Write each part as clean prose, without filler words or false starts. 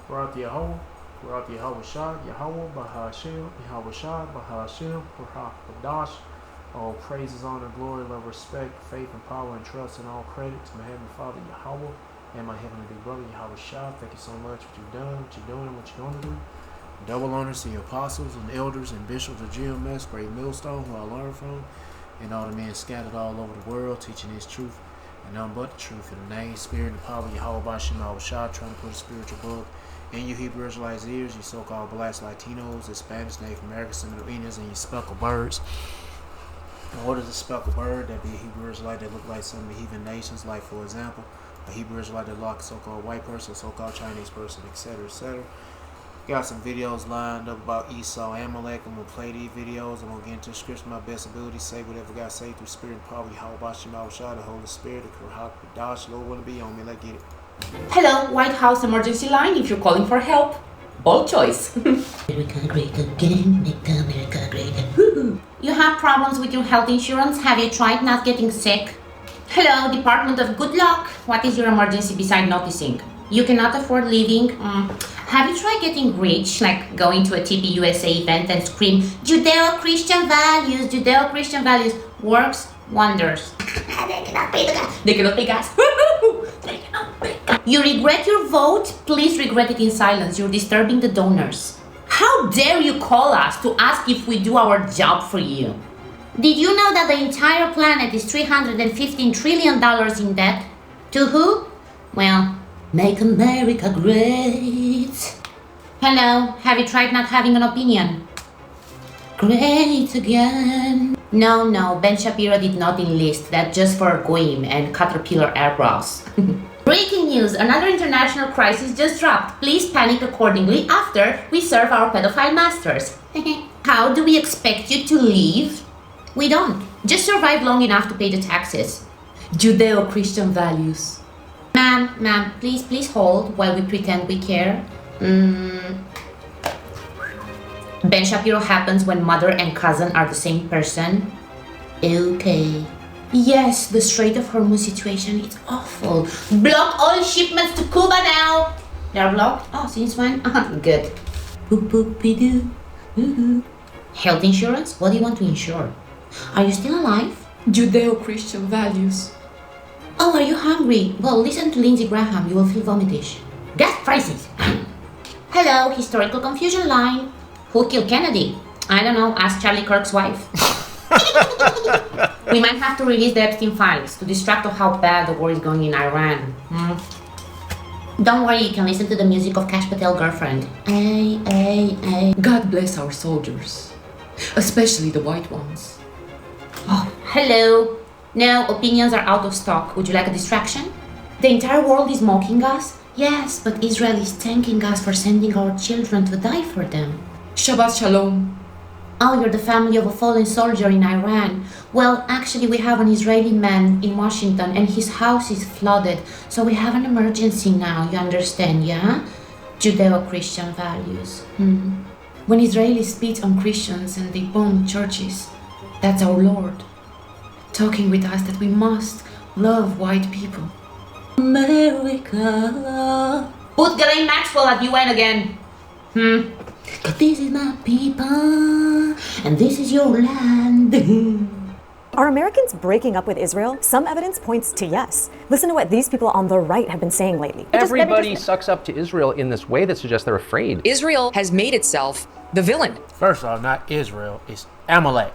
Barak Yahweh, Barak Yahweh Shah, Yahweh Bahashim, Yahweh Shah, Bahashim, Barak Badash. All praises, honor, glory, love, respect, faith, and power, and trust, and all credit to my Heavenly Father Yahweh and my Heavenly Big Brother Yahweh Shah. Thank you so much for what you've done, what you're doing, and what you're going to do. Double honors to your apostles and elders and bishops of GMS, great millstone who I learned from, and all the men scattered all over the world teaching His truth and nothing but the truth in the name, spirit, and power of Yahweh Bashim Yahweh Shah, trying to put a spiritual book in your Hebrew Israelites' ears, you so-called blacks, Latinos, Hispanics, Native Americans, and Indians, and you speckled birds. What is a speckled bird? That'd be a Hebrew Israelite that look like some of the heathen nations, like for example, a Hebrew Israelite that look like a so-called white person, so-called Chinese person, etc., etc. Got some videos lined up about Esau, Amalek. I'm going to play these videos. I'm going to get into the scripture my best ability, say whatever God say through spirit and power, Yahweh Bashim Yahweh Shah, the Holy Spirit, the Kurhak, the Dash, Lord will be on me. Let's get it. Hello, White House emergency line if you're calling for help. Bold choice. America great again, make America great again. You have problems with your health insurance? Have you tried not getting sick? Hello, Department of Good Luck. What is your emergency beside noticing? You cannot afford living? Have you tried getting rich, like going to a TPUSA event and scream, Judeo-Christian values, Judeo-Christian values? Works wonders. They cannot pay the gas. They cannot pay gas. They cannot pay gas. You regret your vote? Please regret it in silence. You're disturbing the donors. How dare you call us to ask if we do our job for you? Did you know that the entire planet is $315 trillion in debt? To who? Well, Make America great. hello, have you tried not having an opinion? Great again. No, Ben Shapiro did not enlist. That's just for Goyim and Caterpillar eyebrows. Breaking news, another international crisis just dropped. Please panic accordingly after we serve our pedophile masters. How do we expect you to leave? We don't. Just survive long enough to pay the taxes. Judeo-Christian values. Ma'am, please hold while we pretend we care. Ben Shapiro happens when mother and cousin are the same person. Okay. Yes, the Strait of Hormuz situation is awful. Block all shipments to Cuba now. They're blocked? Oh, since when? Good. Boop boop be doo. Health insurance? What do you want to insure? Are you still alive? Judeo-Christian values. Oh, are you hungry? Well, listen to Lindsey Graham. You will feel vomitish. Gas prices. Hello, historical confusion line. Who killed Kennedy? I don't know. Ask Charlie Kirk's wife. We might have to release the Epstein files to distract of how bad the war is going in Iran. Don't worry, you can listen to the music of Kash Patel girlfriend. Ay. God bless our soldiers, especially the white ones. Oh, hello. No, opinions are out of stock. Would you like a distraction? The entire world is mocking us? Yes, but Israel is thanking us for sending our children to die for them. Shabbat Shalom. Oh, you're the family of a fallen soldier in Iran. Well, actually, we have an Israeli man in Washington and his house is flooded. So we have an emergency now, you understand, yeah? Judeo-Christian values. When Israelis spit on Christians and they bomb churches, that's our Lord talking with us that we must love white people. America. Put Ghislaine Maxwell at UN again. This is my people, and this is your land. Are Americans breaking up with Israel? Some evidence points to yes. Listen to what these people on the right have been saying lately. Everybody sucks up to Israel in this way that suggests they're afraid. Israel has made itself the villain First off, not Israel, it's Amalek.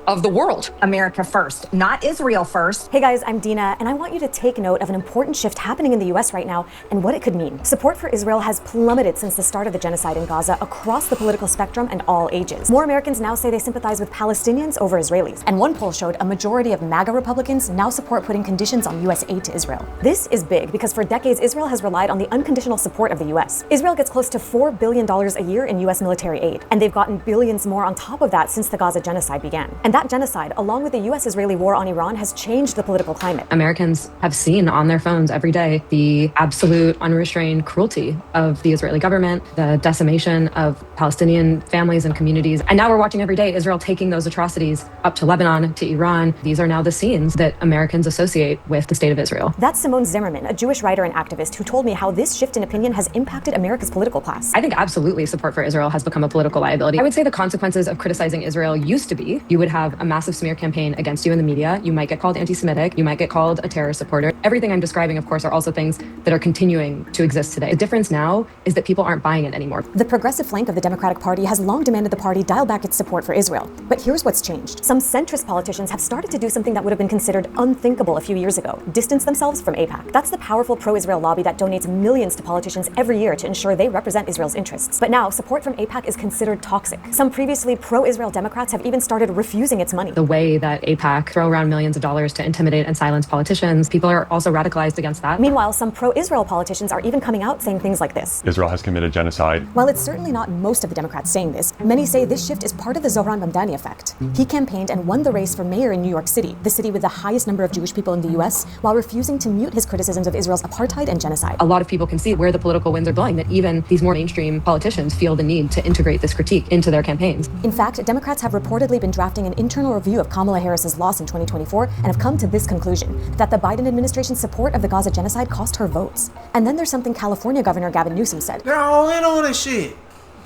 of the world. America first, not Israel first. Hey guys, I'm Dina, and I want you to take note of an important shift happening in the US right now and what it could mean. Support for Israel has plummeted since the start of the genocide in Gaza across the political spectrum and all ages. More Americans now say they sympathize with Palestinians over Israelis. And one poll showed a majority of MAGA Republicans now support putting conditions on US aid to Israel. This is big because for decades, Israel has relied on the unconditional support of the US. Israel gets close to $4 billion a year in US military aid, and they've gotten billions more on top of that since the Gaza genocide began. And And that genocide, along with the US-Israeli war on Iran, has changed the political climate. Americans have seen on their phones every day the absolute unrestrained cruelty of the Israeli government, the decimation of Palestinian families and communities. And now we're watching every day Israel taking those atrocities up to Lebanon, to Iran. These are now the scenes that Americans associate with the state of Israel. That's Simone Zimmerman, a Jewish writer and activist who told me how this shift in opinion has impacted America's political class. I think absolutely support for Israel has become a political liability. I would say the consequences of criticizing Israel used to be you would have a massive smear campaign against you in the media. You might get called anti-Semitic. You might get called a terror supporter. Everything I'm describing, of course, are also things that are continuing to exist today. The difference now is that people aren't buying it anymore. The progressive flank of the Democratic Party has long demanded the party dial back its support for Israel. But here's what's changed. Some centrist politicians have started to do something that would have been considered unthinkable a few years ago: distance themselves from AIPAC. That's the powerful pro-Israel lobby that donates millions to politicians every year to ensure they represent Israel's interests. But now, support from AIPAC is considered toxic. Some previously pro-Israel Democrats have even started refusing its money. The way that AIPAC throw around millions of dollars to intimidate and silence politicians, people are also radicalized against that. Meanwhile, some pro-Israel politicians are even coming out saying things like this: Israel has committed genocide. While it's certainly not most of the Democrats saying this, many say this shift is part of the Zohran Mamdani effect. He campaigned and won the race for mayor in New York City, the city with the highest number of Jewish people in the US, while refusing to mute his criticisms of Israel's apartheid and genocide. A lot of people can see where the political winds are blowing, that even these more mainstream politicians feel the need to integrate this critique into their campaigns. In fact, Democrats have reportedly been drafting an internal review of Kamala Harris's loss in 2024 and have come to this conclusion: that the Biden administration's support of the Gaza genocide cost her votes. And then there's something California Governor Gavin Newsom said. They're all in on this shit.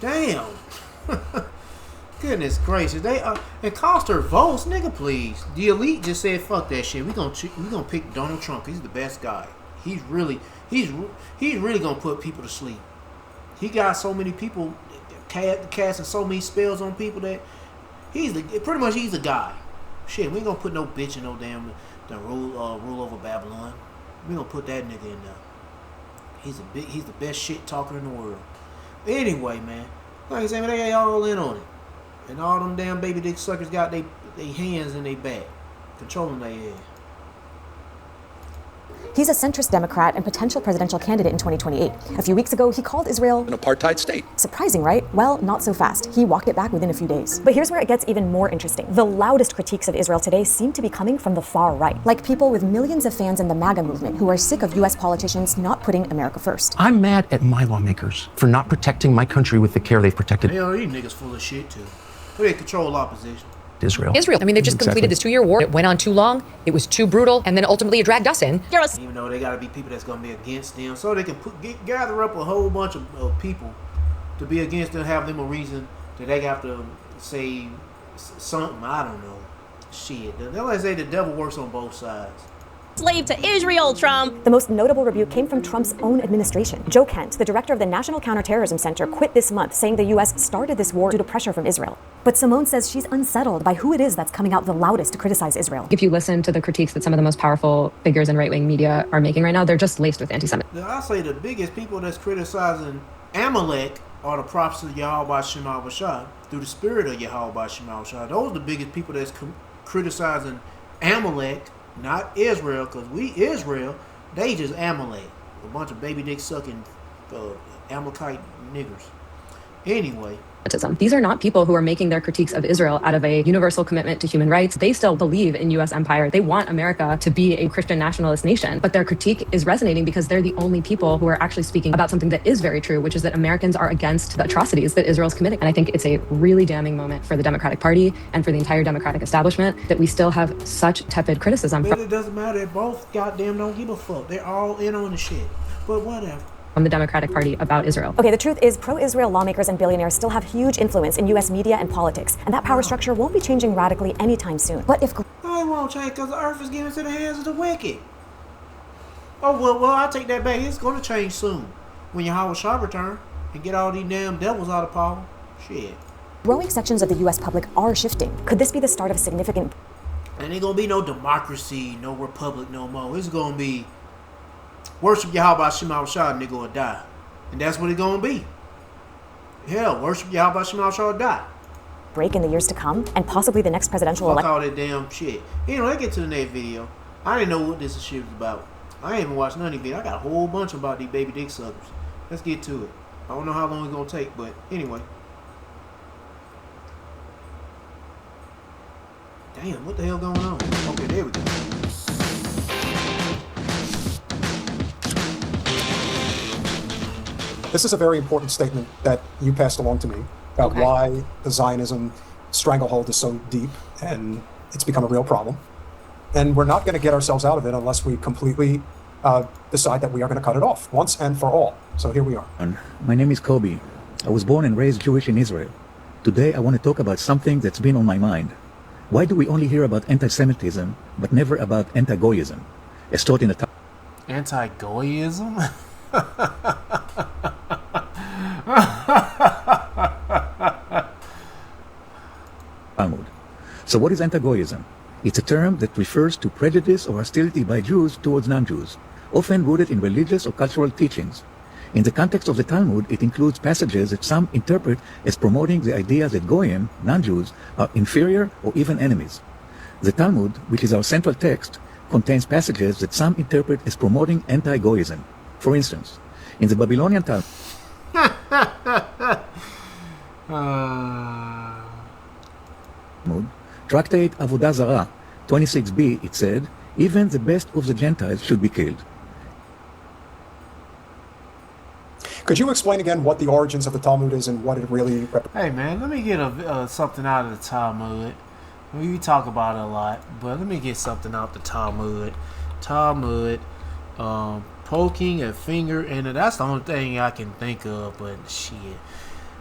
Damn. Goodness gracious. They it cost her votes, nigga, please. The elite just said, fuck that shit. We gonna pick Donald Trump. He's the best guy. He's really gonna put people to sleep. He got so many people casting so many spells on people that he's the guy. Shit, we ain't gonna put no bitch in no damn the rule over Babylon. We gonna put that nigga in there. He's the best shit talker in the world. Anyway, man, like I said, they all in on it, and all them damn baby dick suckers got they hands in their back, controlling their ass. He's a centrist Democrat and potential presidential candidate in 2028. A few weeks ago, he called Israel an apartheid state. Surprising, right? Well, not so fast. He walked it back within a few days. But here's where it gets even more interesting. The loudest critiques of Israel today seem to be coming from the far right, like people with millions of fans in the MAGA movement who are sick of US politicians not putting America first. I'm mad at my lawmakers for not protecting my country with the care they've protected. Hell, these niggas full of shit too. They control opposition. Israel. I mean, they just completed this 2-year war. It went on too long. It was too brutal. And then ultimately it dragged us in. Even though they got to be people that's going to be against them, so they can gather up a whole bunch of people to be against them, have them a reason that they have to say something. I don't know. Shit. They'll say the devil works on both sides. Slave to Israel, Trump. The most notable rebuke came from Trump's own administration. Joe Kent, the director of the National Counterterrorism Center, quit this month, saying the US started this war due to pressure from Israel. But Simone says she's unsettled by who it is that's coming out the loudest to criticize Israel. If you listen to the critiques that some of the most powerful figures in right-wing media are making right now, they're just laced with anti-Semitism. I say the biggest people that's criticizing Amalek are the prophets of Yahweh Shema Bashar, through the spirit of Yahweh Shema Bashar. Those are the biggest people that's criticizing Amalek, not Israel, because we Israel, they just Amalek, a bunch of baby dick sucking Amalekite niggers. Anyway, These are not people who are making their critiques of Israel out of a universal commitment to human rights. They still believe in U.S. empire. They want America to be a Christian nationalist nation, but their critique is resonating because they're the only people who are actually speaking about something that is very true, which is that Americans are against the atrocities that Israel's committing. And I think it's a really damning moment for the Democratic Party and for the entire Democratic establishment that we still have such tepid criticism. But it doesn't matter. They both goddamn don't give a fuck. They're all in on the shit. But whatever. From the Democratic Party about Israel. Okay, the truth is pro-Israel lawmakers and billionaires still have huge influence in U.S. media and politics, and that power structure won't be changing radically anytime soon. But if... No, it won't change because the earth is given to the hands of the wicked. Oh, well, I'll take that back. It's going to change soon. When Yahweh shall return and get all these damn devils out of power. Shit. Growing sections of the U.S. public are shifting. Could this be the start of a significant... And ain't going to be no democracy, no republic no more. It's going to be... worship Yahweh Shema Shah, nigga, or die. And that's what it's gonna be. Hell, worship Yahweh Shema Shah, or die. Break in the years to come, and possibly the next presidential election. Fuck all that damn shit. Let's get to the next video. I didn't know what this shit was about. I ain't even watched none of these videos. I got a whole bunch about these baby dick suckers. Let's get to it. I don't know how long it's gonna take, but anyway. Damn, what the hell going on? Okay, there we go. This is a very important statement that you passed along to me about why the Zionism stranglehold is so deep and it's become a real problem. And we're not going to get ourselves out of it unless we completely decide that we are going to cut it off once and for all. So here we are. My name is Kobe. I was born and raised Jewish in Israel. Today I want to talk about something that's been on my mind. Why do we only hear about anti-Semitism but never about anti-Goyism? As taught in the Anti-Goyism? Talmud. So what is anti-Goyism? It's a term that refers to prejudice or hostility by Jews towards non-Jews, often rooted in religious or cultural teachings. In the context of the Talmud, it includes passages that some interpret as promoting the idea that Goyim, non-Jews, are inferior or even enemies. The Talmud, which is our central text, contains passages that some interpret as promoting anti-Goyism. For instance, in the Babylonian Talmud, Tractate Avodah Zarah 26b, it said, even the best of the Gentiles should be killed. Could you explain again what the origins of the Talmud is and what it really represents? Hey man, let me get something out of the Talmud. We talk about it a lot, but let me get something out the Talmud. Talmud, poking a finger in it. That's the only thing I can think of, but shit.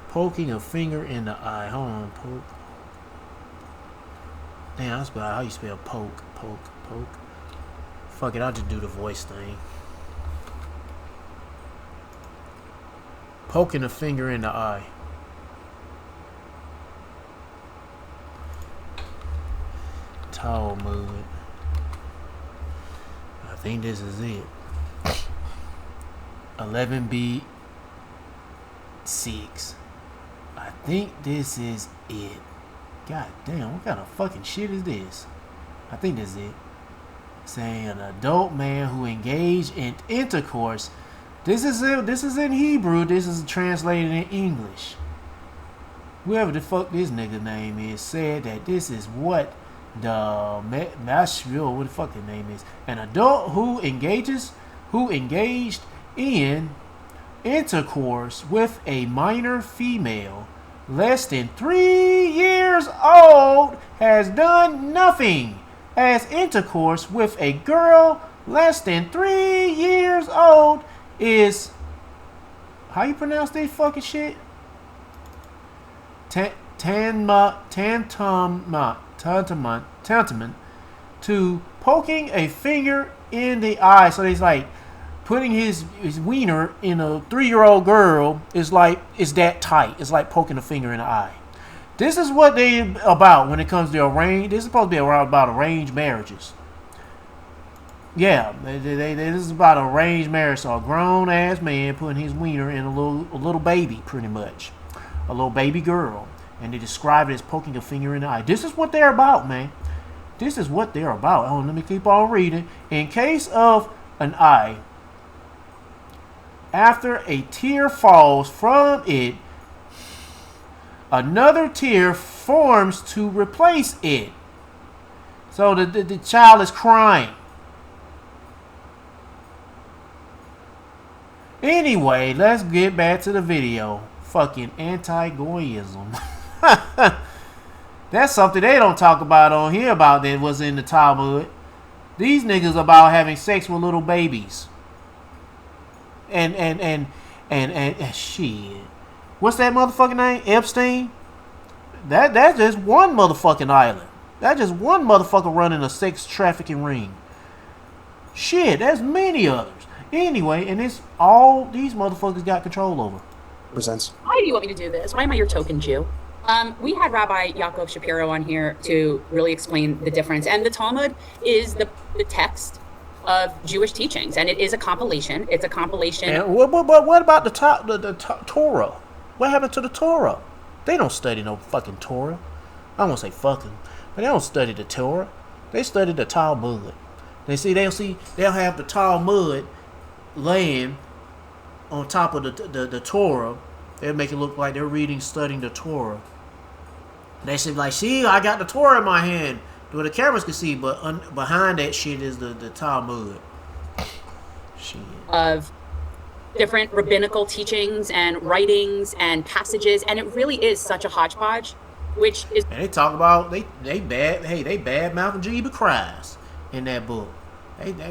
Poking a finger in the eye. Hold on, poke. Damn, that's about how you spell poke. Poke. Fuck it, I'll just do the voice thing. Poking a finger in the eye. Talmud. I think this is it. 11b 6. I think this is it. God damn, what kind of fucking shit is this? I think this is it. Saying an adult man who engaged in intercourse. This is in Hebrew. This is translated in English. Whoever the fuck this nigga name is said that this is what the Mashville, what the fuck his name is. An adult who engaged in intercourse with a minor female less than 3 years old has done nothing as intercourse with a girl less than 3 years old is, how you pronounce that fucking shit? Tantamount to poking a finger in the eye. So he's like putting his wiener in a 3-year-old girl is that tight. It's like poking a finger in the eye. This is what they about when it comes to arranged. This is supposed to be about arranged marriages. Yeah, this is about arranged marriage. So a grown ass man putting his wiener in a little baby, pretty much, a little baby girl, and they describe it as poking a finger in the eye. This is what they're about, man. This is what they're about. Oh, let me keep on reading. In case of an eye, after a tear falls from it, another tear forms to replace it. So the child is crying. Anyway, let's get back to the video. Fucking anti-Goyism. That's something they don't talk about on here about that was in the Talmud. These niggas about having sex with little babies. And shit. What's that motherfucking name? Epstein? That's just one motherfucking island. That's just one motherfucker running a sex trafficking ring. Shit, there's many others. Anyway, and it's all these motherfuckers got control over. Presents. Why do you want me to do this? Why am I your token Jew? We had Rabbi Yaakov Shapiro on here to really explain the difference. And the Talmud is the text of Jewish teachings, and it is a compilation. It's a compilation. And what about the Torah? What happened to the Torah? They don't study no fucking Torah. I won't say fucking, but they don't study the Torah. They study the Talmud. They'll have the Talmud laying on top of the Torah. They'll make it look like they're studying the Torah. They say like, see, I got the Torah in my hand. well, the cameras can see, but behind that shit is the Talmud. Shit. Of different rabbinical teachings and writings and passages, and it really is such a hodgepodge, which is. And they talk about they bad mouthing Jeebus Christ in that book.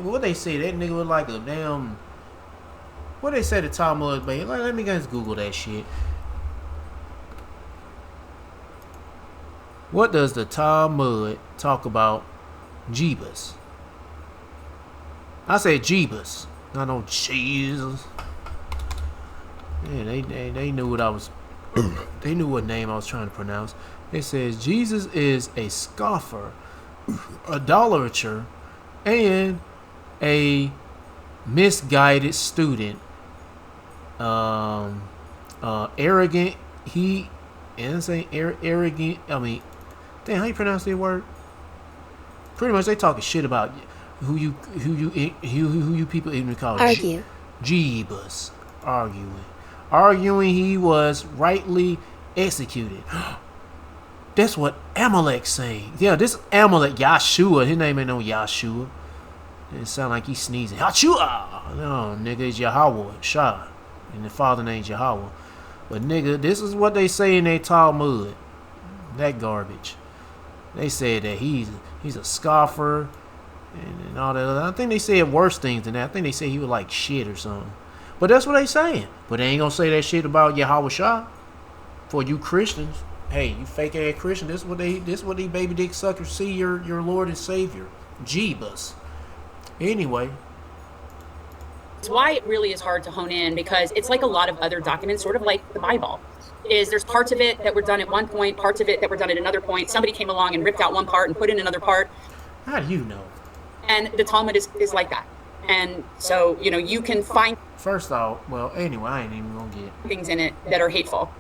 What they say, that nigga was like a damn. What they say the Talmud, baby? Let me guys Google that shit. What does the Talmud talk about Jeebus? I said Jeebus, not no Jesus. Yeah, they knew what I was. They knew what name I was trying to pronounce. It says Jesus is a scoffer, idolater, and a misguided student. Arrogant. He and say arrogant. I mean, damn, how you pronounce that word? Pretty much, they talking shit about who you people even call argue. Jeebus. Arguing he was rightly executed. That's what Amalek saying. Yeah, this Amalek, Yahshua. His name ain't no Yahshua. It sound like he's sneezing. Yahshua. No, nigga, it's Yahweh, Shah. And the father name's Yahweh. But nigga, this is what they say in their Talmud. That garbage. They said that he's a scoffer and all that other. I think they said worse things than that. I think they said he was like shit or something. But that's what they saying. But they ain't gonna say that shit about Yahweh Shah. For you Christians, hey, you fake ass Christian, this what they baby dick suckers see your Lord and Savior. Jeebus. Anyway. It's why it really is hard to hone in, because it's like a lot of other documents, sort of like the Bible. There's parts of it that were done at one point, parts of it that were done at another point. Somebody came along and ripped out one part and put in another part. How do you know? And the Talmud is like that. And so, you can find. First off, well, anyway, I ain't even gonna get things in it that are hateful,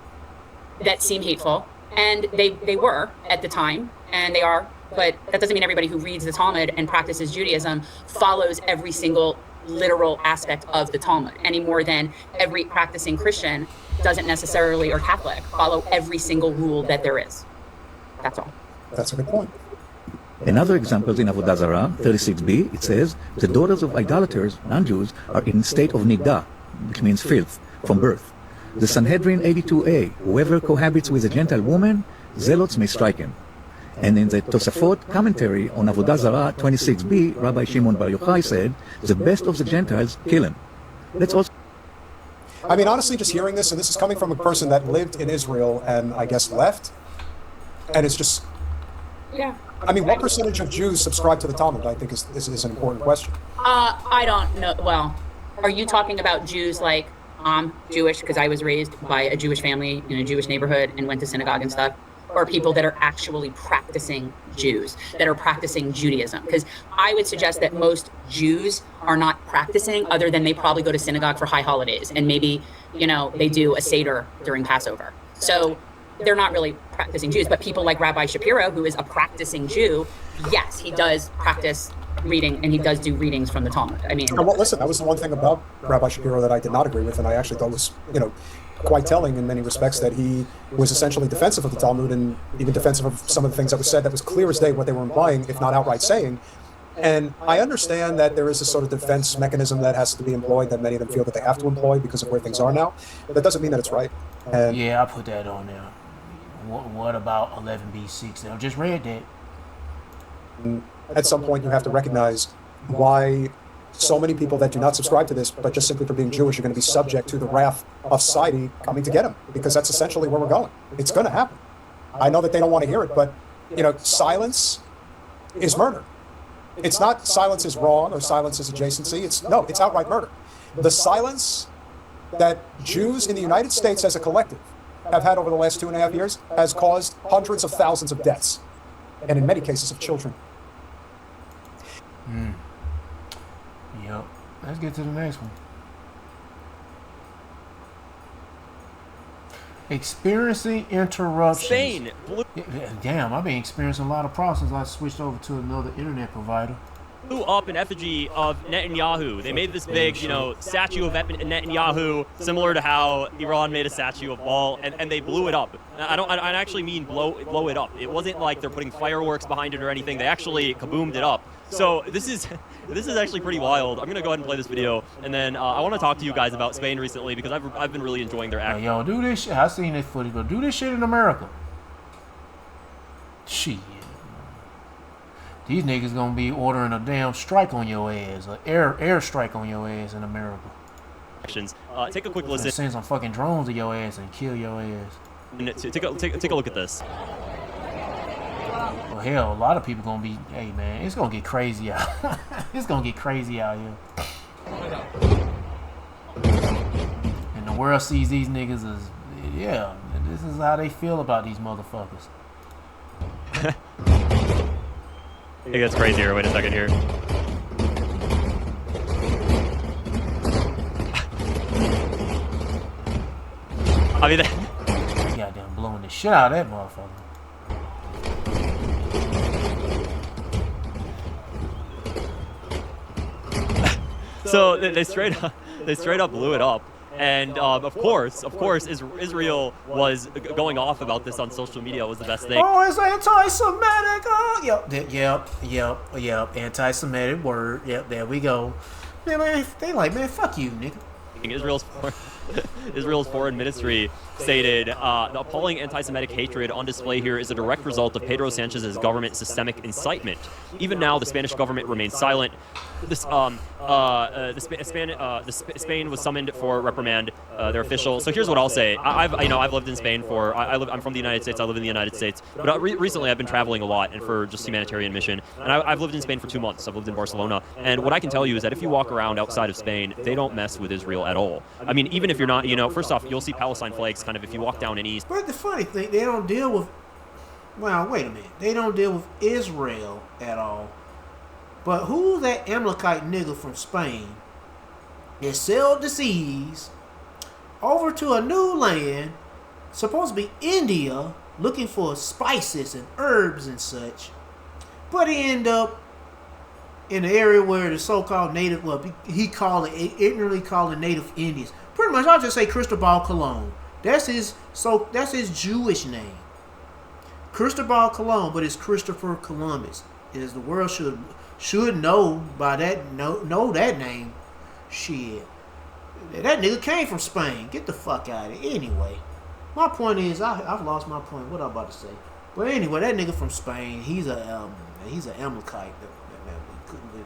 that seem hateful. And they were at the time, and they are. But that doesn't mean everybody who reads the Talmud and practices Judaism follows every single literal aspect of the Talmud, any more than every practicing Christian doesn't necessarily, or Catholic, follow every single rule that there is. That's all. That's a good point. Another example in Avodah Zarah 36b, it says, the daughters of idolaters, non-Jews, are in state of nigdah, which means filth, from birth. The Sanhedrin 82a, whoever cohabits with a Gentile woman, zealots may strike him. And in the Tosafot commentary on Avodah Zarah 26b, Rabbi Shimon Bar Yochai said, the best of the Gentiles kill him. Let's also... I mean, honestly, just hearing this, and this is coming from a person that lived in Israel and I guess left, and it's just... Yeah. I mean, what percentage of Jews subscribe to the Talmud, I think is an important question. I don't know. Well, are you talking about Jews like I'm Jewish because I was raised by a Jewish family in a Jewish neighborhood and went to synagogue and stuff? Or people that are actually practicing Jews, that are practicing Judaism? Because I would suggest that most Jews are not practicing, other than they probably go to synagogue for high holidays and maybe, they do a Seder during Passover. So they're not really practicing Jews. But people like Rabbi Shapiro, who is a practicing Jew, yes, he does practice reading, and he does do readings from the Talmud. I mean, well, listen, that was the one thing about Rabbi Shapiro that I did not agree with, and I actually thought was, quite telling in many respects, that he was essentially defensive of the Talmud and even defensive of some of the things that were said that was clear as day what they were implying, if not outright saying. And I understand that there is a sort of defense mechanism that has to be employed, that many of them feel that they have to employ because of where things are now. But that doesn't mean that it's right. And yeah, I put that on there. What about 11b6? I just read that. At some point, you have to recognize why so many people that do not subscribe to this, but just simply for being Jewish, are going to be subject to the wrath of society coming to get them, because that's essentially where we're going. It's going to happen. I know that they don't want to hear it, but, silence is murder. It's not silence is wrong or silence is adjacency. It's outright murder. The silence that Jews in the United States as a collective have had over the last 2.5 years has caused hundreds of thousands of deaths, and in many cases of children. Yep. Let's get to the next one. Experiencing interruptions. Spain. Damn, I've been experiencing a lot of problems since I switched over to another internet provider. blew up an effigy of Netanyahu. They made this big, statue of Netanyahu, similar to how Iran made a statue of Wall, and they blew it up. I actually mean blow it up. It wasn't like they're putting fireworks behind it or anything. They actually kaboomed it up. So this is actually pretty wild. I'm gonna go ahead and play this video, and then I want to talk to you guys about Spain recently because I've been really enjoying their act. Yo, do this shit. I seen this footage, but do this shit in America. Shit. These niggas gonna be ordering a damn strike on your ass, an air strike on your ass in America. Take a quick listen. Send some fucking drones to your ass and kill your ass. Take a look at this. Well, hell, a lot of people gonna be. Hey man, it's gonna get crazy out. It's gonna get crazy out here. And the world sees these niggas as, yeah, this is how they feel about these motherfuckers. It gets crazier. Wait a second here. I mean, goddamn blowing the shit out of that motherfucker. So they straight up blew it up. And of course, Israel was going off about this on social media. Was the best thing. Oh, it's anti-Semitic. Oh, yep. Anti-Semitic word. Yep, there we go. Man, they like, man, fuck you, nigga. Israel's foreign ministry stated, the appalling anti-Semitic hatred on display here is a direct result of Pedro Sanchez's government systemic incitement. Even now, the Spanish government remains silent. Spain was summoned for reprimand their official. So here's what I'll say. I've lived in Spain for. I'm from the United States. I live in the United States. But recently, I've been traveling a lot and for just humanitarian mission. And I've lived in Spain for 2 months. I've lived in Barcelona. And what I can tell you is that if you walk around outside of Spain, they don't mess with Israel at all. I mean, even if you're not, first off, you'll see Palestine flags kind of if you walk down in east. But the funny thing, they don't deal with. Well, wait a minute. They don't deal with Israel at all. But who's that Amalekite nigga from Spain that sailed the seas over to a new land, supposed to be India, looking for spices and herbs and such, but he ended up in the area where the so-called native, he ignorantly called the native Indians. Pretty much, I'll just say Cristobal Colon. That's his Jewish name. Cristobal Colon, but it's Christopher Columbus. As the world should know by that, know that name. Shit. That nigga came from Spain. Get the fuck out of it. Anyway, my point is, I've lost my point. What I'm about to say. But anyway, that nigga from Spain, he's an Amalekite.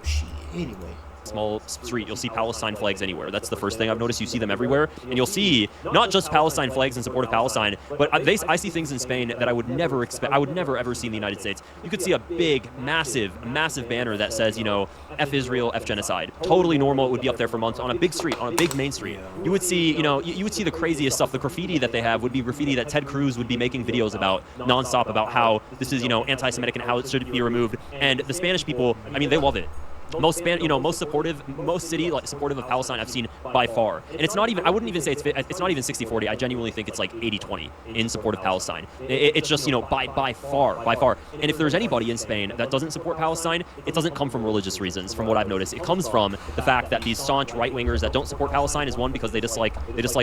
Shit. Anyway. Small street, you'll see Palestine flags anywhere. That's the first thing I've noticed. You see them everywhere, and you'll see not just Palestine flags in support of Palestine, but I see things in Spain that I would never expect. I would never ever see in the United States. You could see a big, massive banner that says, F Israel, F genocide. Totally normal. It would be up there for months on a big street, on a big main street. You would see, you would see the craziest stuff. The graffiti that they have would be graffiti that Ted Cruz would be making videos about nonstop about how this is, anti-Semitic and how it should be removed. And the Spanish people, I mean, they love it. Most supportive of Palestine I've seen by far. And it's not even, I wouldn't even say it's not even 60-40. I genuinely think it's like 80-20 in support of Palestine. It's just, by far. And if there's anybody in Spain that doesn't support Palestine, it doesn't come from religious reasons, from what I've noticed. It comes from the fact that these staunch right-wingers that don't support Palestine is one, because they dislike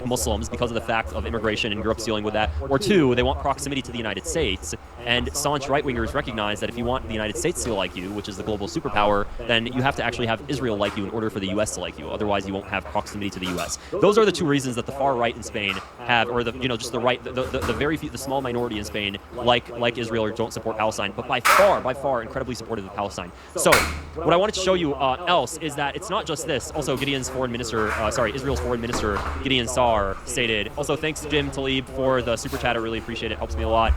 Muslims because of the fact of immigration and Europe's dealing with that, or two, they want proximity to the United States. And staunch right-wingers recognize that if you want the United States to like you, which is the global superpower, then you have to actually have Israel like you in order for the U.S. to like you. Otherwise, you won't have proximity to the U.S. Those are the two reasons that the far right in Spain have, or just the right, the very few, the small minority in Spain like Israel or don't support Palestine, but by far, incredibly supportive of Palestine. So, what I wanted to show you else is that it's not just this. Also, Israel's foreign minister Gideon Saar stated. Also, thanks Jim Talib for the super chat. I really appreciate it. Helps me a lot.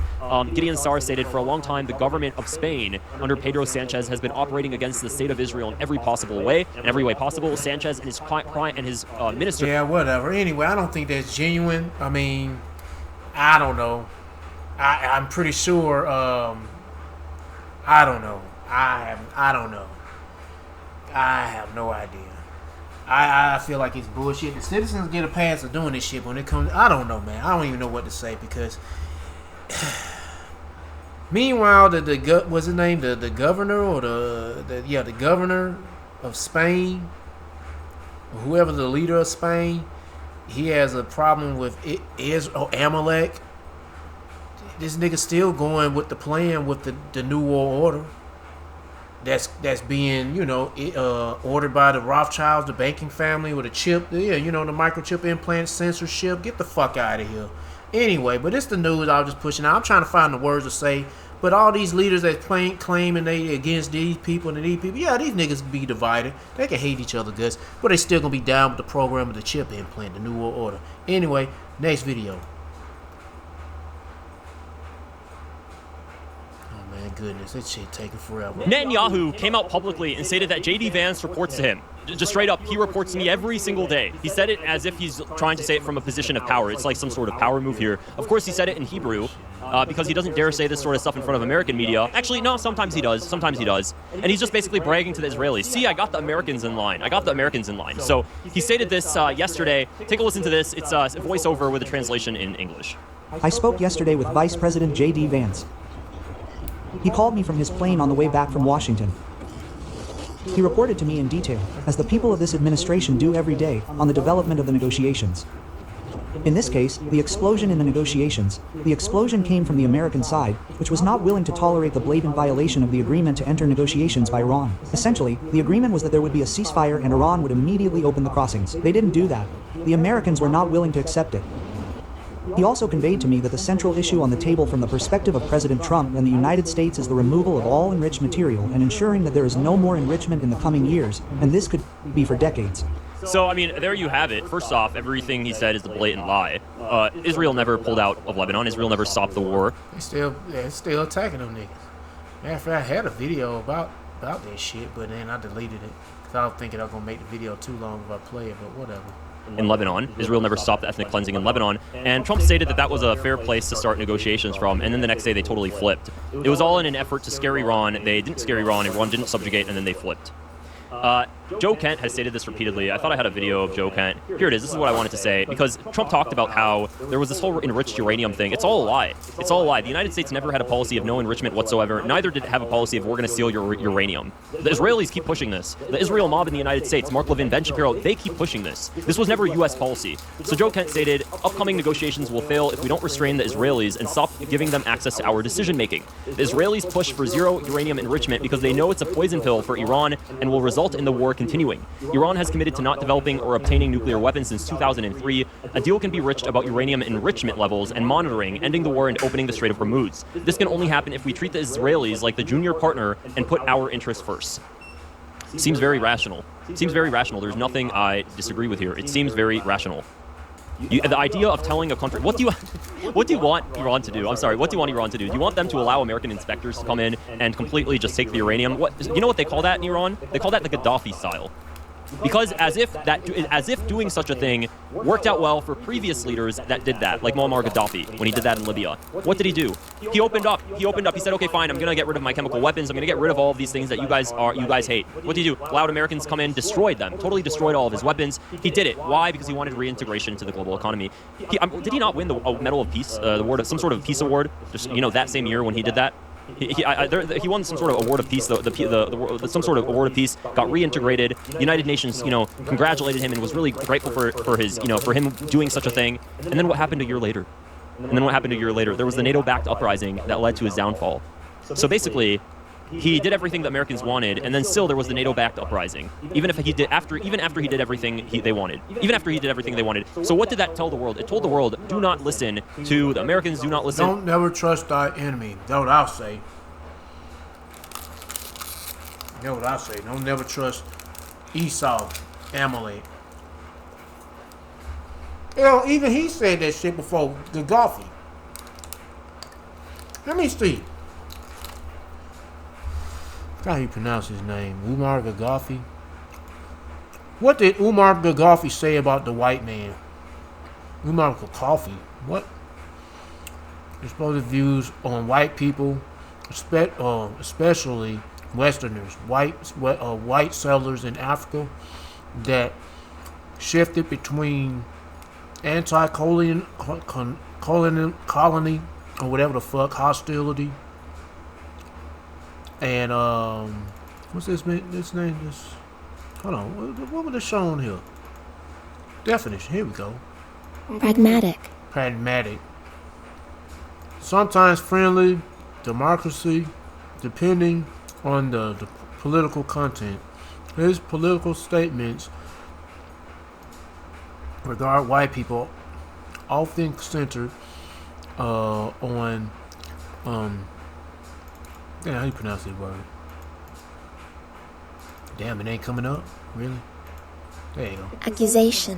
Gideon Saar stated, for a long time, the government of Spain under Pedro Sanchez has been operating against the state of Israel in every possible way, in every way possible. Sanchez and his minister. Yeah, whatever. Anyway, I don't think that's genuine. I mean, I don't know. I'm pretty sure. I don't know. I don't know. I have no idea. I feel like it's bullshit. The citizens get a pass for doing this shit when it comes. I don't know, man. I don't even know what to say because Meanwhile, what's his name? The governor or the governor of Spain, or whoever the leader of Spain, he has a problem with Amalek. This nigga still going with the plan with the New World Order. That's being, ordered by the Rothschilds, the banking family, with a chip. Yeah, the microchip implant censorship. Get the fuck out of here. Anyway, but it's the news I was just pushing out. I'm trying to find the words to say. But all these leaders that claiming they against these people and these people, yeah, these niggas be divided. They can hate each other guts, but they still gonna be down with the program of the chip implant, the New World Order. Anyway, next video. Goodness, that shit taking forever. Netanyahu came out publicly and stated that J.D. Vance reports to him. Just straight up, he reports to me every single day. He said it as if he's trying to say it from a position of power. It's like some sort of power move here. Of course, he said it in Hebrew because he doesn't dare say this sort of stuff in front of American media. Actually, no, sometimes he does. Sometimes he does. And he's just basically bragging to the Israelis. See, I got the Americans in line. I got the Americans in line. So he stated this yesterday. Take a listen to this. It's a voiceover with a translation in English. I spoke yesterday with Vice President J.D. Vance. He called me from his plane on the way back from Washington. He reported to me in detail, as the people of this administration do every day, on the development of the negotiations. In this case, the explosion in the negotiations, the explosion came from the American side, which was not willing to tolerate the blatant violation of the agreement to enter negotiations by Iran. Essentially, the agreement was that there would be a ceasefire and Iran would immediately open the crossings. They didn't do that. The Americans were not willing to accept it. He also conveyed to me that the central issue on the table from the perspective of President Trump and the United States is the removal of all enriched material and ensuring that there is no more enrichment in the coming years, and this could be for decades. So, I mean, there you have it. First off, everything he said is a blatant lie. Israel never pulled out of Lebanon. Israel never stopped the war. They're still attacking them niggas. Matter of fact, I had a video about that shit, but then I deleted it because I was thinking I was going to make the video too long if I play it, but whatever. In Lebanon. Israel never stopped the ethnic cleansing in Lebanon, and Trump stated that that was a fair place to start negotiations from, and then the next day they totally flipped. It was all in an effort to scare Iran. They didn't scare Iran didn't subjugate, and then they flipped. Joe Kent has stated this repeatedly. I thought I had a video of Joe Kent. Here it is. This is what I wanted to say, because Trump talked about how there was this whole enriched uranium thing. It's all a lie. It's all a lie. The United States never had a policy of no enrichment whatsoever. Neither did it have a policy of we're going to steal your uranium. The Israelis keep pushing this. The Israel mob in the United States, Mark Levin, Ben Shapiro, they keep pushing this. This was never U.S. policy. So Joe Kent stated, upcoming negotiations will fail if we don't restrain the Israelis and stop giving them access to our decision-making. The Israelis push for zero uranium enrichment because they know it's a poison pill for Iran and will result in the war continuing. Iran has committed to not developing or obtaining nuclear weapons since 2003. A deal can be reached about uranium enrichment levels and monitoring, ending the war and opening the Strait of Hormuz. This can only happen if we treat the Israelis like the junior partner and put our interests first. Seems very rational. Seems very rational. There's nothing I disagree with here. It seems very rational. The idea of telling a country, what do you want Iran to do? I'm sorry, what do you want Iran to do? Do you want them to allow American inspectors to come in and completely just take the uranium? You know what they call that in Iran? They call that the Gaddafi style. Because as if doing such a thing worked out well for previous leaders that did that, like Muammar Gaddafi when he did that in Libya. What did he do? He opened up. He said, okay, fine, I'm gonna get rid of my chemical weapons. I'm gonna get rid of all of these things that you guys hate. What did he do? Allowed Americans come in, destroyed them, totally destroyed all of his weapons. He did it. Why? Because he wanted reintegration into the global economy. Did he not win the Medal of Peace, some sort of peace award? Just that same year when he did that. He won some sort of award of peace. Some sort of award of peace. Got reintegrated. The United Nations, congratulated him and was really grateful for his, for him doing such a thing. And then what happened a year later? There was the NATO-backed uprising that led to his downfall. So basically, he did everything the Americans wanted, and then still there was the NATO-backed uprising. Even after he did everything they wanted. So what did that tell the world? It told the world, do not listen to the Americans. Do not listen. Don't never trust thy enemy. That's what I'll say. Don't never trust Esau, Amalek. Even he said that shit before Gaddafi. Let me see. How you pronounce his name? Umar Gaddafi. What did Umar Gaddafi say about the white man? Umar Gaddafi. What? His supposed views on white people, especially Westerners, white settlers in Africa, that shifted between anti-colony or whatever the fuck, hostility, And what's this name? This hold on. What was this shown here? Definition. Here we go. Pragmatic. Pragmatic. Sometimes friendly, democracy, depending on the political content. His political statements regard white people often centered on damn, how you pronounce that word? Damn, it ain't coming up. Really? There you go.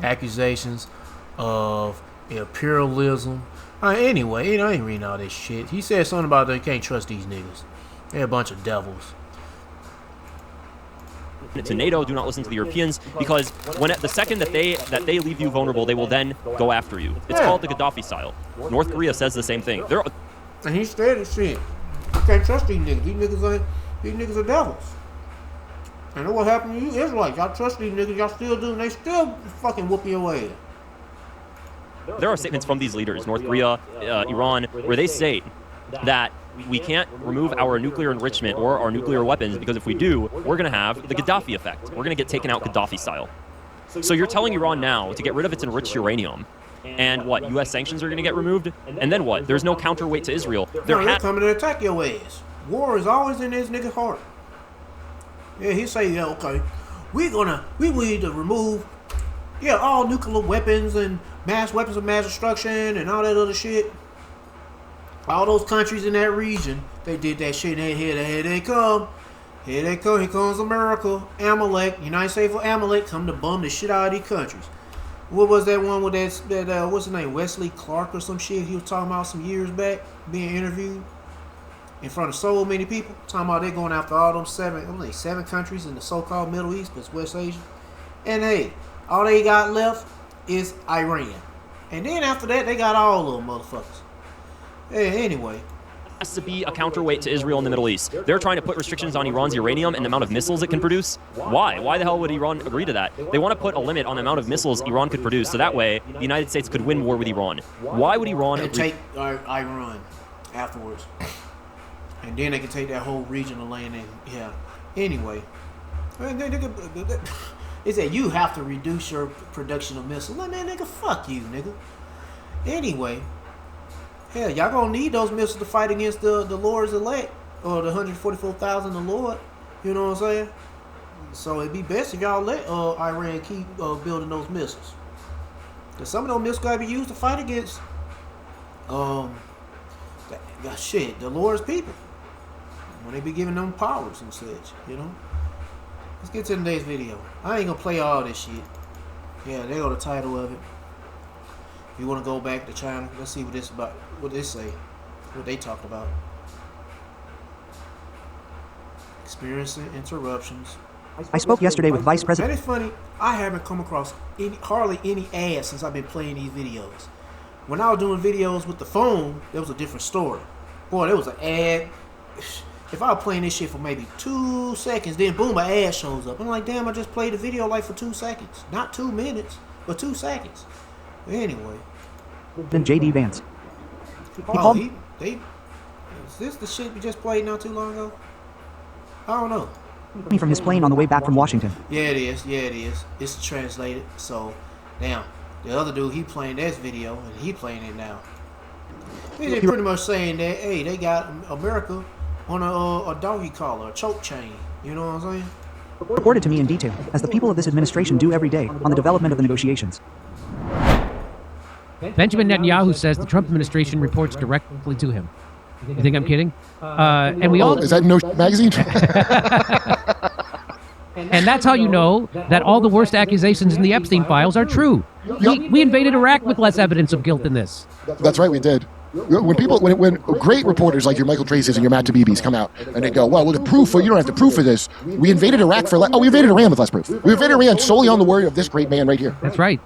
Accusations of imperialism. Anyway, I ain't reading all this shit. He said something about they can't trust these niggas. They're a bunch of devils. To NATO, do not listen to the Europeans, because when at the second that they leave you vulnerable, they will then go after you. It's called the Gaddafi style. North Korea says the same thing. And he said shit. You can't trust these niggas. These niggas are devils. And then what happened to you Israelites? Y'all trust these niggas, y'all still do, and they still fucking whoop your ass. There are statements from these leaders, North Korea, Iran, where they say that we can't remove our nuclear enrichment or our nuclear weapons, because if we do, we're going to have the Gaddafi effect. We're going to get taken out Gaddafi style. So you're telling Iran now to get rid of its enriched uranium, and what, U.S. sanctions are going to get removed? And then what? There's no counterweight to Israel. They're coming to attack your ass. War is always in this nigga's heart. Yeah, he say, yeah, okay, we need to remove, all nuclear weapons and weapons of mass destruction and all that other shit. All those countries in that region, they did that shit. Here they come. Here comes America. Amalek, United States of Amalek, come to bum the shit out of these countries. What was that one with that what's his name, Wesley Clark or some shit he was talking about some years back, being interviewed in front of so many people, talking about they going after all them seven countries in the so-called Middle East, because West Asia. And hey, all they got left is Iran. And then after that, they got all of them motherfuckers. Hey, anyway. Has to be a counterweight to Israel in the Middle East. They're trying to put restrictions on Iran's uranium and the amount of missiles it can produce. Why? Why the hell would Iran agree to that? They want to put a limit on the amount of missiles Iran could produce, so that way the United States could win war with Iran. Why would Iran agree? Take Iran afterwards. And then they can take that whole region of land and, anyway. They said you have to reduce your production of missiles. Like, man, nigga, fuck you, nigga. Anyway. Hell, y'all gonna need those missiles to fight against the Lord's elect, or the 144,000 the Lord. You know what I'm saying? So it'd be best if y'all let Iran keep building those missiles. Cause some of those missiles gotta be used to fight against the Lord's people when they be giving them powers and such. You know. Let's get to today's video. I ain't gonna play all this shit. Yeah, there go the title of it. If you want to go back to China, let's see what this about. What they say, what they talked about. Experiencing interruptions. I spoke yesterday with Vice President. That is funny. I haven't come across hardly any ads since I've been playing these videos. When I was doing videos with the phone, there was a different story. Boy, there was an ad. If I was playing this shit for maybe 2 seconds, then boom, an ad shows up. I'm like, damn, I just played the video like for 2 seconds. Not 2 minutes, but 2 seconds. Anyway. Then J.D. Vance. Is this the shit we just played not too long ago? I don't know. Me from his plane on the way back from Washington. Yeah, it is. It's translated. So, now, the other dude, he playing this video, and he playing it now. They're pretty much saying that, hey, they got America on a doggy collar, a choke chain. You know what I'm saying? Reported to me in detail, as the people of this administration do every day, on the development of the negotiations. Benjamin Netanyahu says the Trump administration reports directly to him. You think I'm kidding? And we all is that No Magazine? And that's how you know that all the worst accusations in the Epstein files are true. We invaded Iraq with less evidence of guilt than this. That's right, we did. When great reporters like your Michael Tracy's and your Matt Tabibis come out and they go, well, the proof, you don't have the proof for this. We invaded Iraq we invaded Iran with less proof. We invaded Iran solely on the word of this great man right here. That's right.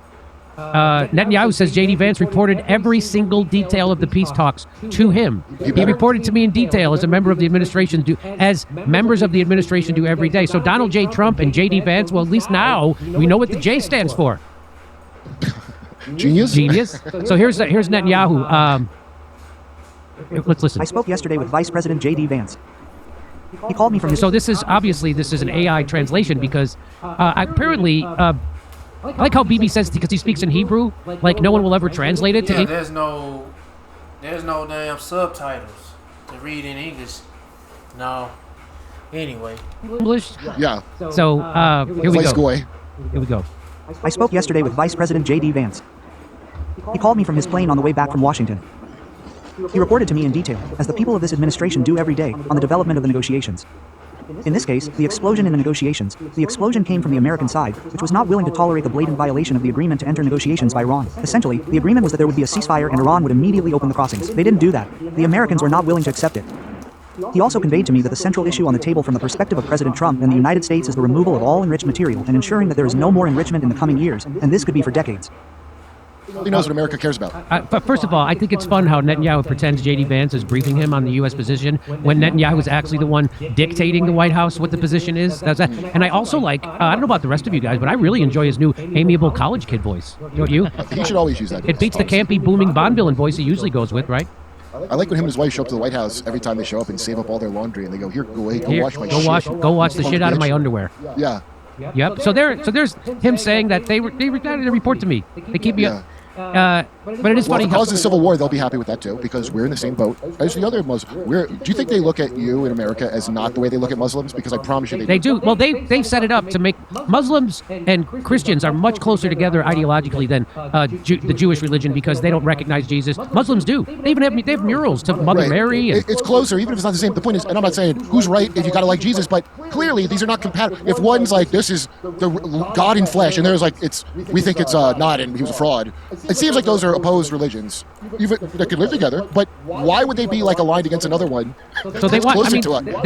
Netanyahu says J.D. Vance reported every single detail of the peace talks to him. He reported to me in detail as a member of the administration, as members of the administration do every day. So Donald J. Trump and J.D. Vance, well, at least now we know what the J stands for. Genius? So here's Netanyahu. Let's listen. I spoke yesterday with Vice President J.D. Vance. He called me from his... So this is obviously this is an AI translation because apparently I like how BB says because he speaks in Hebrew, like no one will ever translate it to Yeah, there's no damn subtitles to read in English. No. Anyway. English. Yeah. So here we Vice go. Goy. Here we go. I spoke yesterday with Vice President J.D. Vance. He called me from his plane on the way back from Washington. He reported to me in detail, as the people of this administration do every day, on the development of the negotiations. In this case, the explosion in the negotiations, the explosion came from the American side, which was not willing to tolerate the blatant violation of the agreement to enter negotiations by Iran. Essentially, the agreement was that there would be a ceasefire and Iran would immediately open the crossings. They didn't do that. The Americans were not willing to accept it. He also conveyed to me that the central issue on the table from the perspective of President Trump and the United States is the removal of all enriched material and ensuring that there is no more enrichment in the coming years, and this could be for decades. He knows what America cares about. But first of all, I think it's fun how Netanyahu pretends J.D. Vance is briefing him on the U.S. position when Netanyahu is actually the one dictating the White House what the position is. And I also like, I don't know about the rest of you guys, but I really enjoy his new amiable college kid voice. Don't you? He should always use that. It beats the campy, booming Bond villain voice he usually goes with, right? I like when him and his wife show up to the White House every time they show up and save up all their laundry and they go, here, go wash my shit. Go wash the shit out of my underwear. Yeah. Yep. So there's him saying that they report to me. They keep me up. But it is funny. If it causes a civil war, they'll be happy with that too, because we're in the same boat as the other Muslims. Do you think they look at you in America as not the way they look at Muslims? Because I promise you they do. Well, they've set it up to make Muslims and Christians are much closer together ideologically than the Jewish religion because they don't recognize Jesus. Muslims do. They have murals to Mother Mary. And it's closer, even if it's not the same. The point is, and I'm not saying who's right if you gotta like Jesus, but clearly these are not compatible. If one's like this is the God in flesh, and there's like we think it's not, and he was a fraud. It seems like those are opposed religions. Even they could live together, but why would they be like aligned against another one? So they want.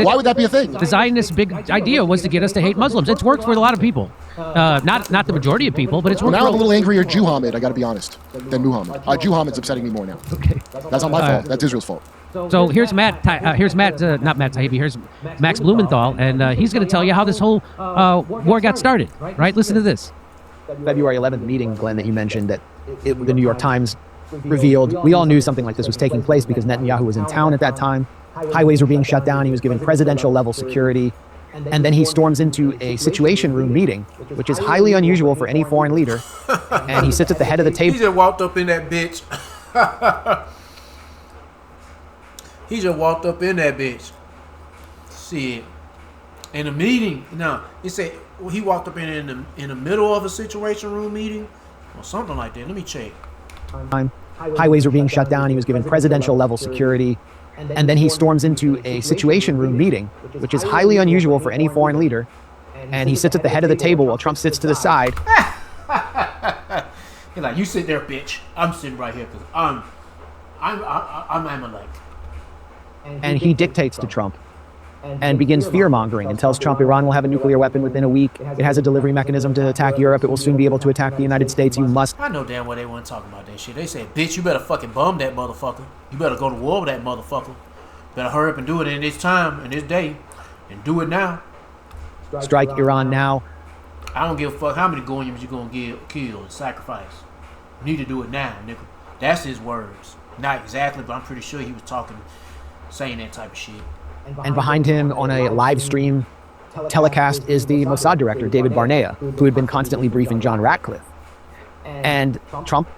Why would that be a thing? The Zionist big idea was to get us to hate Muslims. It's worked for a lot of people, not the majority of people, but it's worked. Well, now I'm a little angrier at Jewhamid, I got to be honest, than Muhammad. Jewhamid's upsetting me more now. Okay, that's not my fault. That's Israel's fault. So here's Matt. Here's Matt. Not Matt Taibbi. Here's Max Blumenthal, and he's going to tell you how this whole war got started. Right? Listen to this. February 11th meeting, Glenn, that you mentioned that the New York Times revealed. We all knew something like this was taking place because Netanyahu was in town at that time. Highways were being shut down. He was given presidential level security. And then he storms into a Situation Room meeting, which is highly unusual for any foreign leader. And he sits at the head of the table. He just walked up in that bitch. He just walked up in that bitch. Shit. In a meeting. No, he said he walked up in the middle of a Situation Room meeting or something like that. Let me check. Highways were being shut down. He was given presidential level security. And then he storms into a Situation Room meeting, which is highly unusual for any foreign leader. And he sits at the head of the table while Trump sits to the side. He's like, you sit there, bitch. I'm sitting right here because I'm Amalek. And he dictates to Trump and begins fear-mongering and tells Trump Iran will have a nuclear weapon within a week. It has a delivery mechanism to attack Europe. It will soon be able to attack the United States. You must... I know damn well they weren't talking about that shit. They said, bitch, you better fucking bomb that motherfucker. You better go to war with that motherfucker. Better hurry up and do it in this time, in this day, and do it now. Strike Iran now. I don't give a fuck how many Goyim you're going to kill and sacrifice. You need to do it now, nigga. That's his words. Not exactly, but I'm pretty sure he was saying that type of shit. And behind him on a live stream telecast is the Mossad director, David Barnea, who had been constantly briefing John Ratcliffe. And Trump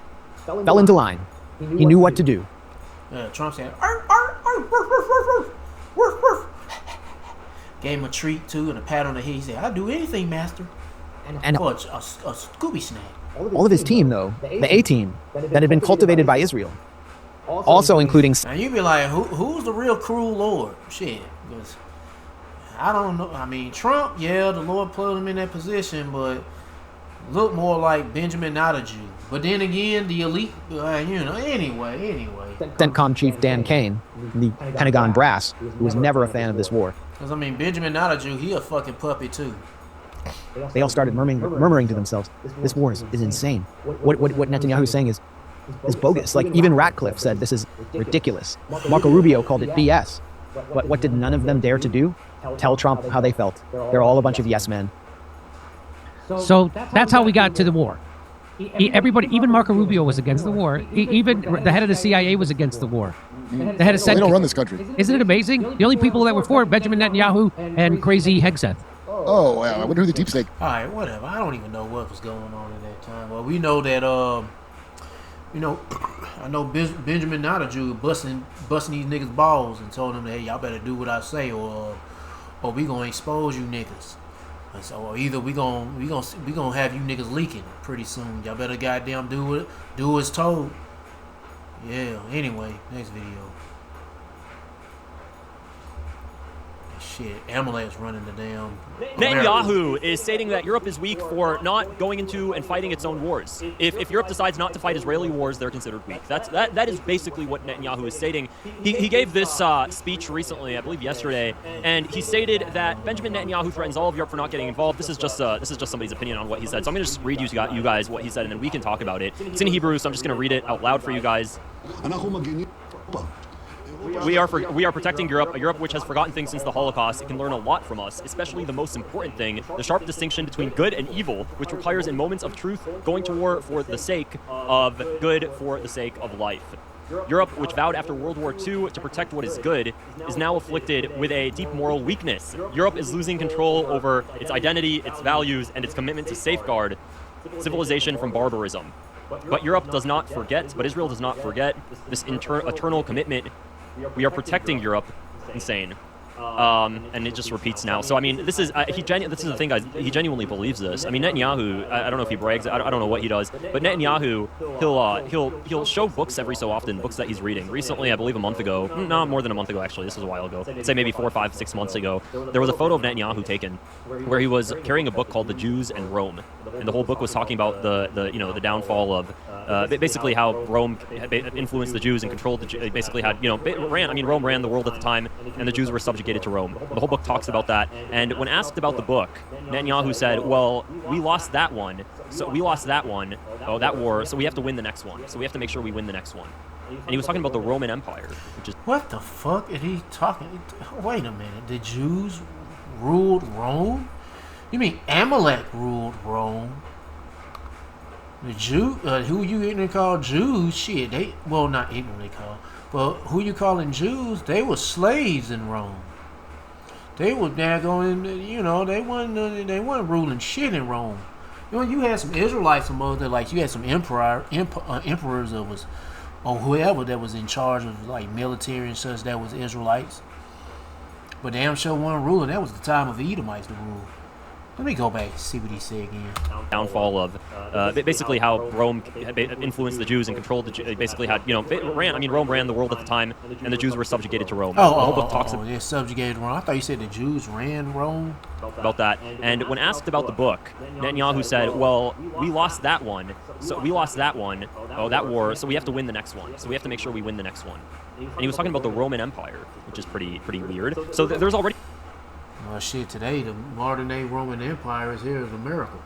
fell into line. He knew what to do. Trump said, gave him a treat too and a pat on the head. He said, I'll do anything, master. And a Scooby snack. All of his team, though, the A-team, that had been cultivated by Israel, also including... And you be like, who's the real cruel Lord? Shit. Because I don't know. I mean, Trump, yeah, the Lord put him in that position, but look more like Benjamin, not a Jew. But then again, the elite, anyway. CENTCOM chief Dan Kane, the Pentagon brass, who was never a fan of this war. Because, I mean, Benjamin, not a Jew, he a fucking puppy, too. They all started murmuring to themselves, this war is insane. What Netanyahu is saying is bogus. Like, even Ratcliffe said this is ridiculous. Marco Rubio called it BS. But what did none of them dare to do? Tell Trump how they felt. They're all a bunch of yes men. So that's how we got to the war. Everybody, even Marco Rubio was against the war. Even the head of the CIA was against the war. They had a They don't run this country. Isn't it amazing? The only people that were for it, Benjamin Netanyahu and crazy Hegseth. Oh, I wonder who the deep state. All right, whatever. I don't even know what was going on at that time. Well, we know that, I know Benjamin, not a Jew, busting these niggas' balls and told them, hey, y'all better do what I say, or we gonna expose you niggas. And so, or either we gonna have you niggas leaking pretty soon. Y'all better goddamn do what's told. Yeah. Anyway, next video. Shit, Amalek's running the damn... Netanyahu is stating that Europe is weak for not going into and fighting its own wars. If Europe decides not to fight Israeli wars, they're considered weak. That is basically what Netanyahu is stating. He gave this speech recently, I believe yesterday, and he stated that Benjamin Netanyahu threatens all of Europe for not getting involved. This is just somebody's opinion on what he said. So I'm going to just read you guys what he said, and then we can talk about it. It's in Hebrew, so I'm just going to read it out loud for you guys. We are protecting Europe, a Europe which has forgotten things since the Holocaust. It can learn a lot from us, especially the most important thing, the sharp distinction between good and evil, which requires in moments of truth going to war for the sake of good, for the sake of life. Europe, which vowed after World War II to protect what is good, is now afflicted with a deep moral weakness. Europe is losing control over its identity, its values, and its commitment to safeguard civilization from barbarism. But Europe does not forget, but Israel does not forget this eternal commitment. We are protecting Europe. Insane. And it just repeats now. So I mean, this is the thing, guys. He genuinely believes this. I mean, Netanyahu. I don't know if he brags. I don't know what he does. But Netanyahu, he'll show books every so often, books that he's reading. Recently, I believe a month ago, no, more than a month ago actually. This was a while ago. I'd say maybe 4, 5, 6 months ago. There was a photo of Netanyahu taken where he was carrying a book called The Jews and Rome, and the whole book was talking about the downfall of basically how Rome influenced the Jews and controlled the Jews. Basically had Rome ran the world at the time, and the Jews were subjugated to Rome. The whole book talks about that. And when asked about the book, Netanyahu said, well, we lost that one. Oh, that war. So we have to win the next one. So we have to make sure we win the next one. And he was talking about the Roman Empire, which is... What the fuck is he talking? Wait a minute. The Jews ruled Rome? You mean Amalek ruled Rome? The Jew, who you ignorantly call Jews? Shit, not ignorantly call, but who you calling Jews? They were slaves in Rome. They were daggone, they weren't ruling shit in Rome. You had some Israelites among there, like you had some emperors that was, or whoever that was in charge of like military and such that was Israelites. But damn sure one ruling. That was the time of the Edomites to rule. Let me go back and see what he said again. Downfall of basically how Rome influenced the Jews and controlled the Jews. Basically had, Rome ran the world at the time, and the Jews were subjugated to Rome. The whole book talks about they're subjugated to Rome. I thought you said the Jews ran Rome. About that. And when asked about the book, Netanyahu said, well, we lost that one. Oh, that war. So we have to win the next one. So we have to make sure we win the next one. And he was talking about the Roman Empire, which is pretty weird. So there's already... Well, shit, today the modern-day Roman Empire is here as a miracle.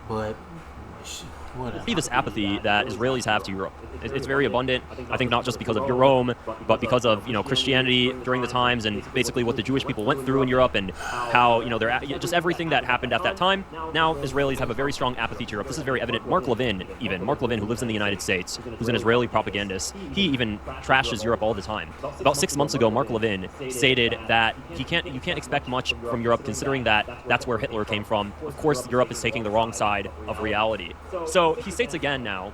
But, whatever. See this apathy that Israelis have to Europe. It's very abundant. I think not just because of Rome, but because of Christianity during the times and basically what the Jewish people went through in Europe and how just everything that happened at that time. Now Israelis have a very strong apathy to Europe. This is very evident. Mark Levin, who lives in the United States, who's an Israeli propagandist, he even trashes Europe all the time. About 6 months ago, Mark Levin stated that you can't expect much from Europe considering that that's where Hitler came from. Of course, Europe is taking the wrong side of reality. So he states again now.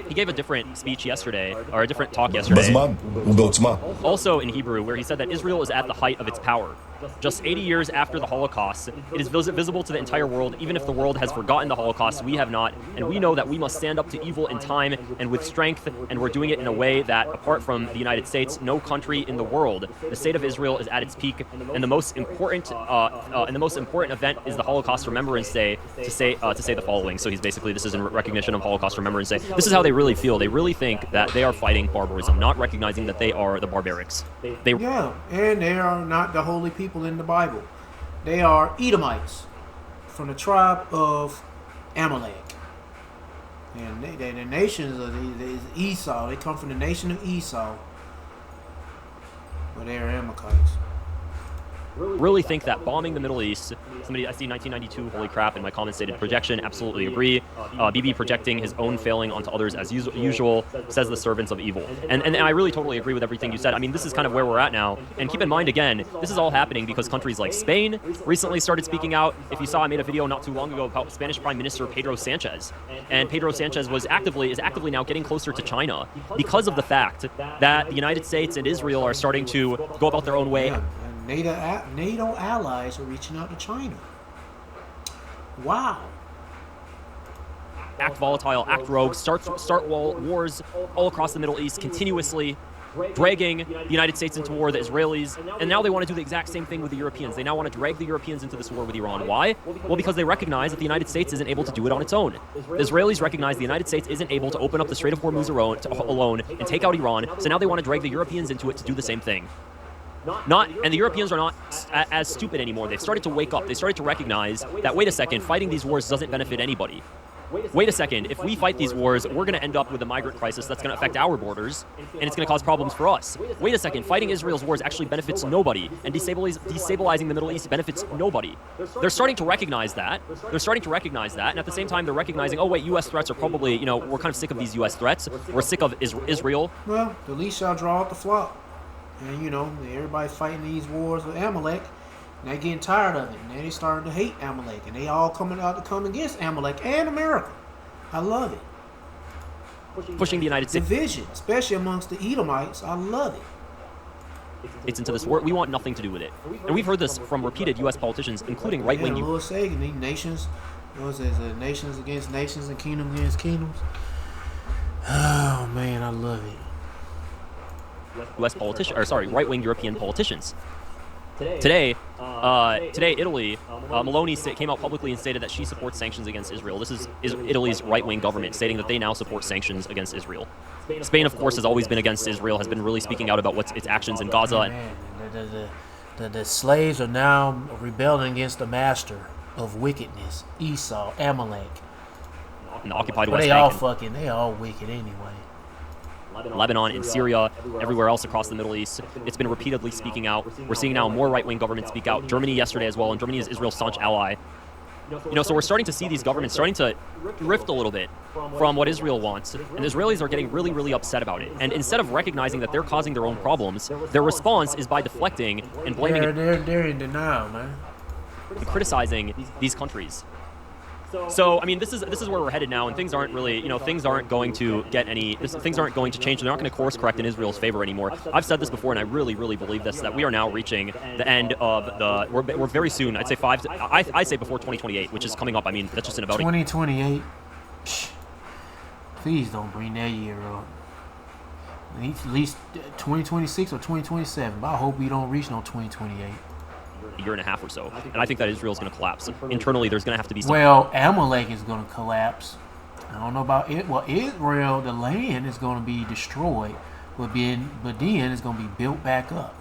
He gave a different speech yesterday, or a different talk yesterday, also in Hebrew, where he said that Israel is at the height of its power. Just 80 years after the Holocaust, it is visible to the entire world. Even if the world has forgotten the Holocaust, we have not, and we know that we must stand up to evil in time and with strength, and we're doing it in a way that, apart from the United States, no country in the world, the state of Israel is at its peak, and the most important event is the Holocaust Remembrance Day to say the following. So this is in recognition of Holocaust Remembrance Day. This is how they really feel. They really think that they are fighting barbarism, not recognizing that they are the barbarics. And they are not the holy people in the Bible. They are Edomites from the tribe of Amalek. And the nations of Esau. They come from the nation of Esau. But they are Amalekites. really think that bombing the Middle East, somebody, I see 1992, holy crap, in my comment stated projection, absolutely agree. BB projecting his own failing onto others as usual, says the servants of evil. And I really totally agree with everything you said. I mean, this is kind of where we're at now. And keep in mind, again, this is all happening because countries like Spain recently started speaking out. If you saw, I made a video not too long ago about Spanish Prime Minister Pedro Sanchez. And Pedro Sanchez is actively now getting closer to China because of the fact that the United States and Israel are starting to go about their own way. Yeah, and NATO allies are reaching out to China. Wow. Act volatile, act rogue, start wars all across the Middle East continuously, dragging the United States into war with the Israelis, and now they want to do the exact same thing with the Europeans. They now want to drag the Europeans into this war with Iran. Why? Well, because they recognize that the United States isn't able to do it on its own. The Israelis recognize the United States isn't able to open up the Strait of Hormuz alone and take out Iran, so now they want to drag the Europeans into it to do the same thing. And the Europeans are not as stupid anymore. They've started to wake up. They started to recognize that, wait a second, fighting these wars doesn't benefit anybody. Wait a second, if we fight these wars, we're going to end up with a migrant crisis that's going to affect our borders, and it's going to cause problems for us. Wait a second, fighting Israel's wars actually benefits nobody, and destabilizing the Middle East benefits nobody. They're starting to recognize that. And at the same time, they're recognizing, oh wait, U.S. threats are probably, we're kind of sick of these U.S. threats. We're sick of Israel. Well, the least shall draw out the flock. And, everybody fighting these wars with Amalek. And they're getting tired of it. And they starting to hate Amalek. And they all coming out to come against Amalek and America. I love it. Pushing the United States. Division, especially amongst the Edomites. I love it. It's into this war. We want nothing to do with it. And we've heard this from repeated U.S. politicians, including right-wing... Louis Sagan, these nations, nations against nations and kingdoms against kingdoms. Oh, man, I love it. Right-wing European politicians. Today, Italy, Meloni came out publicly and stated that she supports sanctions against Israel. This is Italy's right-wing government stating that they now support sanctions against Israel. Spain, of course, has always been against Israel, has been really speaking out about its actions in Gaza. The slaves are now rebelling against the master of wickedness, Esau, Amalek. In the occupied West Bank. They all wicked anyway. Lebanon and Syria, everywhere else across the Middle East. It's been repeatedly speaking out. We're seeing now more right-wing governments speak out. Germany yesterday as well, and Germany is Israel's staunch ally. So we're starting to see these governments starting to drift a little bit from what Israel wants, and Israelis are getting really, really upset about it. And instead of recognizing that they're causing their own problems, their response is by deflecting and blaming They're in denial, man. And criticizing these countries. So, I mean, this is where we're headed now, and things aren't really, things aren't going to things aren't going to change. They're not going to course correct in Israel's favor anymore. I've said this before, and I really, really believe this, that we are now reaching the end of we're very soon, I'd say I say before 2028, which is coming up. I mean, that's just in about 2028. Please don't bring that year up. At least 2026 or 2027, but I hope we don't reach no 2028. A year and a half or so, and I think that Israel's going to collapse. Internally, there's going to have to be some... Well, Amalek is going to collapse. I don't know about it. Well, Israel, the land is going to be destroyed, but then it's going to be built back up.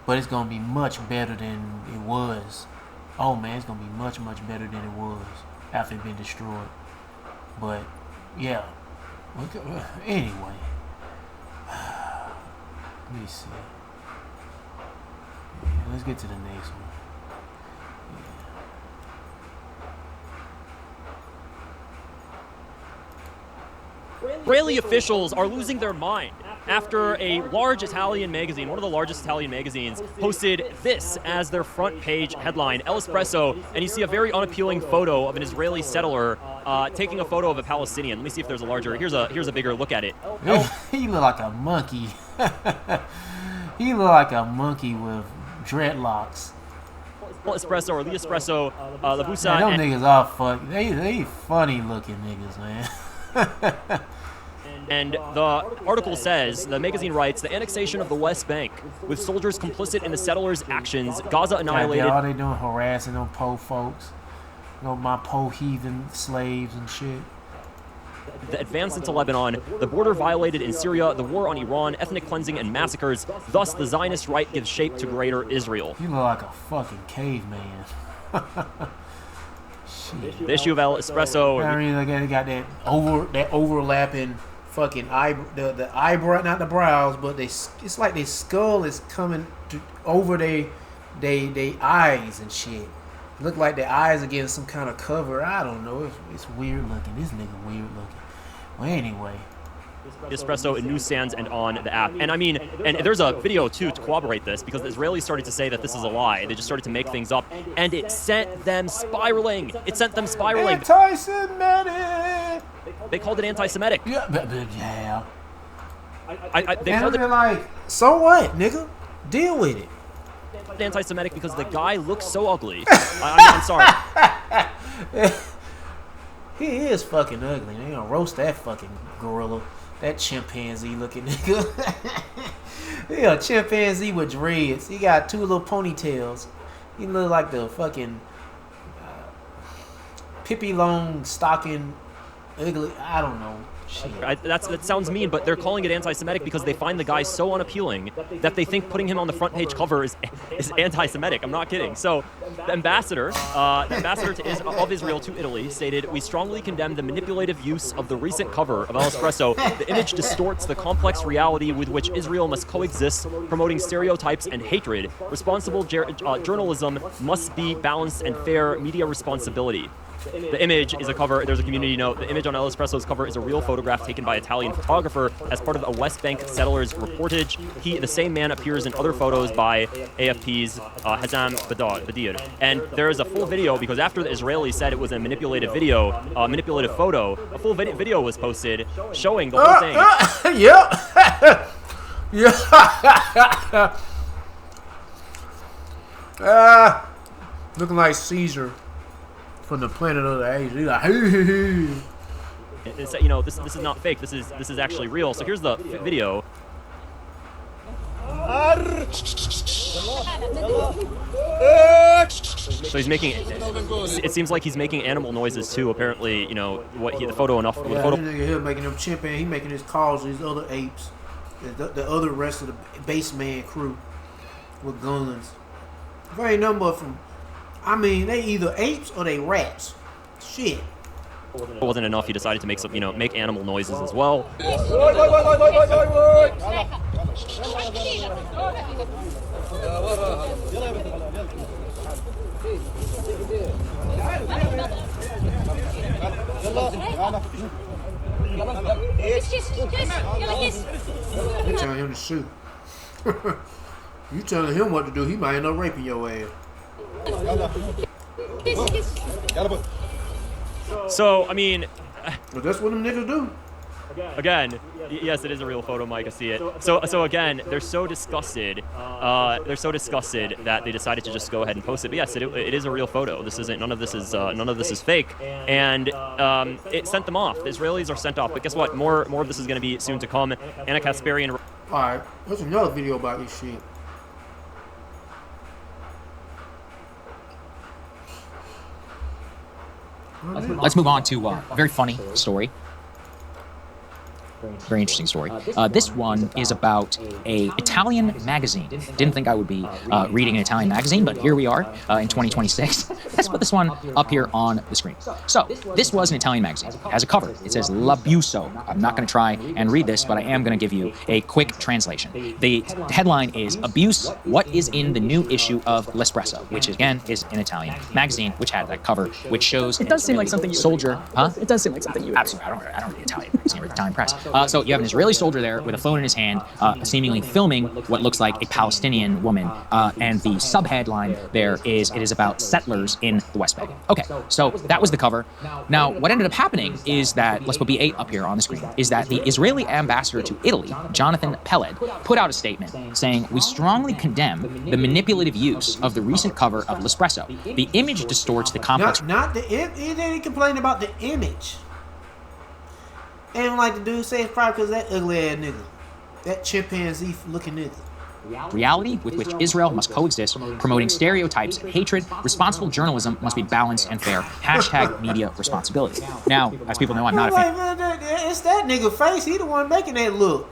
But it's going to be much better than it was. Oh man, it's going to be much, much better than it was after it's been destroyed. But yeah. Anyway, let me see. Let's get to the next one. Israeli officials are losing their mind after a large Italian magazine, one of the largest Italian magazines, posted this as their front page headline, El Espresso, and you see a very unappealing photo of an Israeli settler taking a photo of a Palestinian. Let me see if there's a larger, here's a bigger look at it. He looked like a monkey. He looked like a monkey with dreadlocks. Espresso or the Espresso, Labusa. Man, them niggas are funny. They funny looking niggas, man. And the article says, the magazine writes, the annexation of the West Bank, with soldiers complicit in the settlers' actions, Gaza annihilated. All they doing harassing them po folks, my po heathen slaves and shit. The advance into Lebanon, the border violated in Syria, the war on Iran, ethnic cleansing and massacres. Thus, the Zionist right gives shape to greater Israel. You look like a fucking caveman. The issue of El Espresso. I mean, they got that overlapping fucking the eyebrow, not the brows, but it's like their skull is coming over their they eyes and shit. Look like their eyes are getting some kind of cover. I don't know. It's weird looking. This nigga weird looking. Well, anyway. Espresso in newsstands and on the app. And I mean, and there's a video too to corroborate this, because the Israelis started to say that this is a lie. They just started to make things up, and it sent them spiraling. It sent them spiraling. Anti-Semitic. They called it anti-Semitic. Yeah, yeah. They and called it like, so what, nigga? Deal with it. Anti-Semitic because the guy looks so ugly. I'm sorry. He is fucking ugly. They gonna roast that fucking gorilla. That chimpanzee looking nigga. He a chimpanzee with dreads. He got two little ponytails. He look like the fucking Pippi Longstocking ugly. I don't know. That sounds mean, but they're calling it anti-Semitic because they find the guy so unappealing that they think putting him on the front page cover is anti-Semitic. I'm not kidding. So the ambassador of Israel to Italy stated, "We strongly condemn the manipulative use of the recent cover of El Espresso. The image distorts the complex reality with which Israel must coexist, promoting stereotypes and hatred. Responsible journalism must be balanced and fair media responsibility." The image is a cover. There's a community note. The image on El Espresso's cover is a real photograph taken by Italian photographer as part of a West Bank settlers reportage. The same man appears in other photos by AFP's Hazam Badir. And there is a full video, because after the Israelis said it was a manipulative photo, a full video was posted showing the whole thing. Yeah. Yeah. Looking like Caesar from the Planet of the Apes. He's like, It's, this is not fake. This is actually real. So here's the video. So he's making. It seems like he's making animal noises too. Apparently, the photo enough. Yeah, this nigga here making them chimpanzees. He making his calls to these other apes, the other rest of the base man crew with guns. If ain't nothing but from. I mean, they either apes or they rats. Shit. It wasn't enough. He decided to make some, make animal noises as well. You telling him to shoot. You telling him what to do, he might end up raping your ass. So, I mean... Well, that's what them niggas do. Again, yes, it is a real photo, Mike. I see it. So again, they're so disgusted. That they decided to just go ahead and post it. But yes, it is a real photo. This isn't. None of this is fake. And it sent them off. The Israelis are sent off. But guess what? More of this is going to be soon to come. Anna Kasparian. All right, there's another video about this shit. Let's move on to a very funny story. Very interesting story. This one is about an Italian magazine. Didn't think I would be reading an Italian magazine, but here we are in 2026. Let's put this one up here on the screen. So, this was an Italian magazine. It has a cover. It says L'Abuso. I'm not going to try and read this, but I am going to give you a quick translation. The headline is Abuse, What is in the New Issue of L'Espresso, which again is an Italian magazine, which had that cover, which shows... It does seem like something you soldier, huh? It does seem like something you would. Absolutely. I don't read Italian magazine or the Italian press. So you have an Israeli soldier there with a phone in his hand, seemingly filming what looks like a Palestinian woman, and the sub-headline there is, it is about settlers in the West Bank. Okay, so that was the cover. Now, what ended up happening is that, let's put B8 up here on the screen, is that the Israeli ambassador to Italy, Jonathan Peled, put out a statement saying, "We strongly condemn the manipulative use of the recent cover of L'Espresso. The image distorts the complex..." Not the image. He didn't complain about the image. And like the dude said, it's probably because that ugly ass nigga. That chimpanzee looking nigga. Reality with which Israel must coexist, promoting stereotypes and hatred. Responsible journalism must be balanced and fair. Hashtag media responsibility. Now, as people know, I'm not a fan. It's that nigga face. He the one making that look.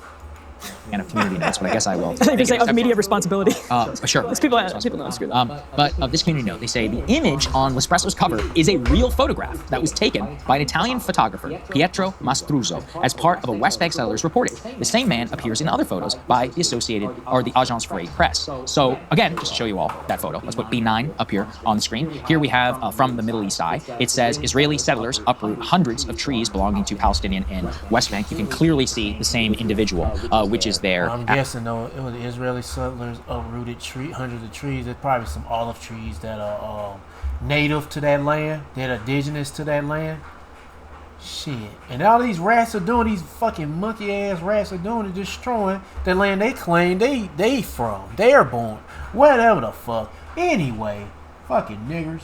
fan of community notes, but I guess I will. I think you say of media responsibility. Sure. People know it's good. But of this community note, they say the image on L'Espresso's cover is a real photograph that was taken by an Italian photographer, Pietro Mastruzzo, as part of a West Bank settlers reporting. The same man appears in other photos by the Associated or the Agence France-Presse. So again, just to show you all that photo, let's put B9 up here on the screen. Here we have from the Middle East Eye. It says Israeli settlers uproot hundreds of trees belonging to Palestinian and West Bank. You can clearly see the same individual, which is there. I'm guessing though it was the Israeli settlers uprooted hundreds of trees. There's probably some olive trees that are native to that land, that are indigenous to that land. Shit. And all these rats are doing, these fucking monkey ass rats are doing, is destroying the land they claim they from. They're born. Whatever the fuck. Anyway, fucking niggers.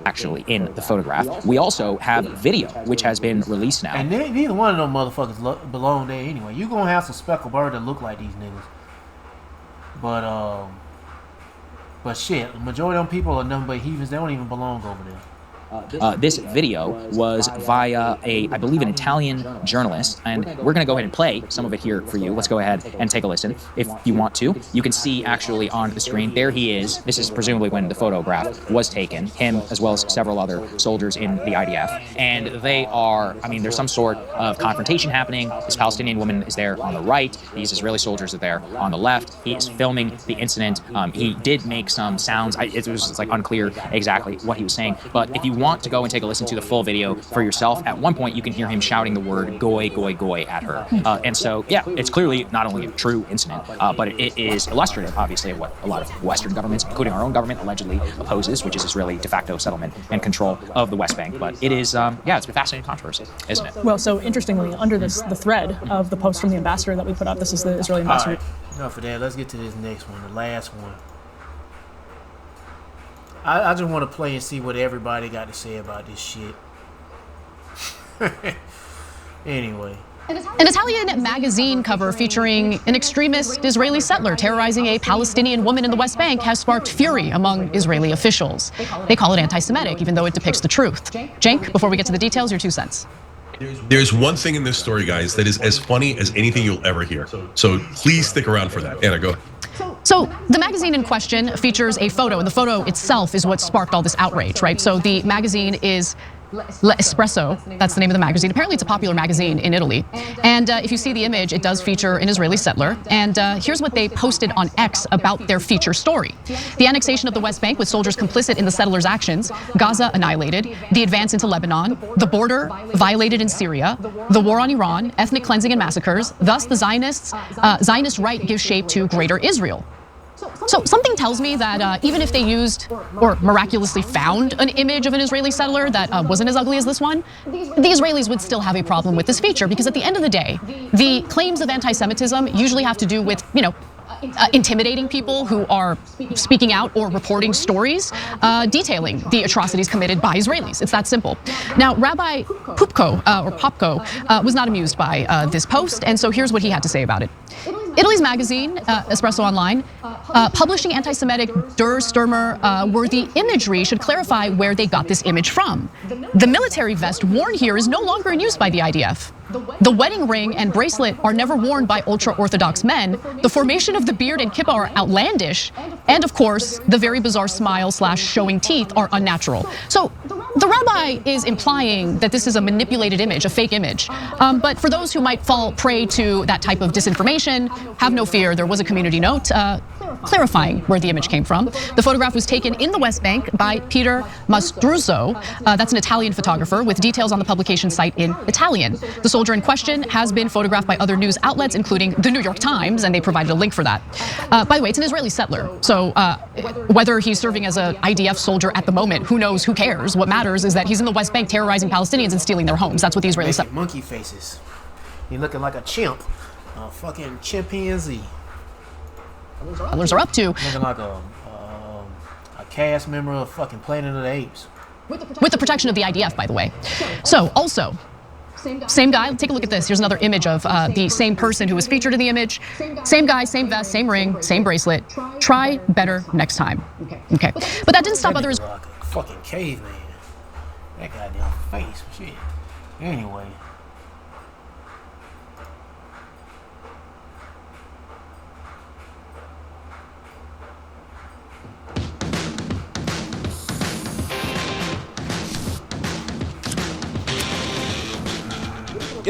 Actually in the photograph. We also have video, which has been released now. And neither one of them motherfuckers belong there anyway. You gonna have some speckled bird that look like these niggas. But shit, the majority of them people are nothing but heathens. They don't even belong over there. This video was via I believe an Italian journalist, and we're going to go ahead and play some of it here for you. Let's go ahead and take a listen if you want to. You can see actually on the screen, there he is. This is presumably when the photograph was taken, him as well as several other soldiers in the IDF. And they are, I mean, there's some sort of confrontation happening. This Palestinian woman is there on the right. These Israeli soldiers are there on the left. He is filming the incident. He did make some sounds. It was like unclear exactly what he was saying, but if you want to go and take a listen to the full video for yourself, at one point you can hear him shouting the word goy, goy, goy at her. And so, yeah, it's clearly not only a true incident, but it is illustrative, obviously, of what a lot of Western governments, including our own government, allegedly opposes, which is Israeli de facto settlement and control of the West Bank. But it is, yeah, it's been fascinating controversy, isn't it? Well, so interestingly, under the thread of the post from the ambassador that we put up, this is the Israeli ambassador. All right. Enough of that. Let's get to this next one, the last one. I just want to play and see what everybody got to say about this shit. Anyway. An Italian magazine cover featuring an extremist Israeli settler terrorizing a Palestinian woman in the West Bank has sparked fury among Israeli officials. They call it anti-Semitic, even though it depicts the truth. Cenk, before we get to the details, your 2 cents. There's one thing in this story, guys, that is as funny as anything you'll ever hear. So please stick around for that. Anna, go ahead. So the magazine in question features a photo, and the photo itself is what sparked all this outrage, right? So the magazine is L'Espresso, that's the name of the magazine. Apparently it's a popular magazine in Italy. And if you see the image, it does feature an Israeli settler. And here's what they posted on X about their feature story. The annexation of the West Bank with soldiers complicit in the settlers' actions, Gaza annihilated, the advance into Lebanon, the border violated in Syria, the war on Iran, ethnic cleansing and massacres. Thus, the Zionist right gives shape to Greater Israel. So something tells me that even if they used or miraculously found an image of an Israeli settler that wasn't as ugly as this one, the Israelis would still have a problem with this feature, because at the end of the day, the claims of anti-Semitism usually have to do with, intimidating people who are speaking out or reporting stories detailing the atrocities committed by Israelis. It's that simple. Now, Rabbi Popko was not amused by this post, and so here's what he had to say about it. Italy's magazine, Espresso Online, publishing anti-Semitic Der Stürmer-worthy imagery should clarify where they got this image from. The military vest worn here is no longer in use by the IDF. The wedding ring and bracelet are never worn by ultra-Orthodox men. The formation of the beard and kippah are outlandish. And of course, the very bizarre smile/showing teeth are unnatural. So the rabbi is implying that this is a manipulated image, a fake image. But for those who might fall prey to that type of disinformation, have no fear, there was a community note clarifying where the image came from. The photograph was taken in the West Bank by Peter Mastruzzo. That's an Italian photographer, with details on the publication site in Italian. The soldier in question has been photographed by other news outlets, including the New York Times, and they provided a link for that. By the way, it's an Israeli settler, so whether he's serving as an IDF soldier at the moment, who knows, who cares? What matters is that he's in the West Bank terrorizing Palestinians and stealing their homes. That's what the Israeli settler. Monkey faces. He looking like a chimp. A fucking chimpanzee. Settlers are up to. Looking like a cast member of fucking Planet of the Apes. With the protection of the IDF, by the way. So, also, same guy. Take a look at this. Here's another image of the same person who was featured in the image. Same guy, same vest, same ring, same bracelet. Try better next time. Okay. But that didn't stop others. Like a fucking caveman. That goddamn face. Shit. Anyway.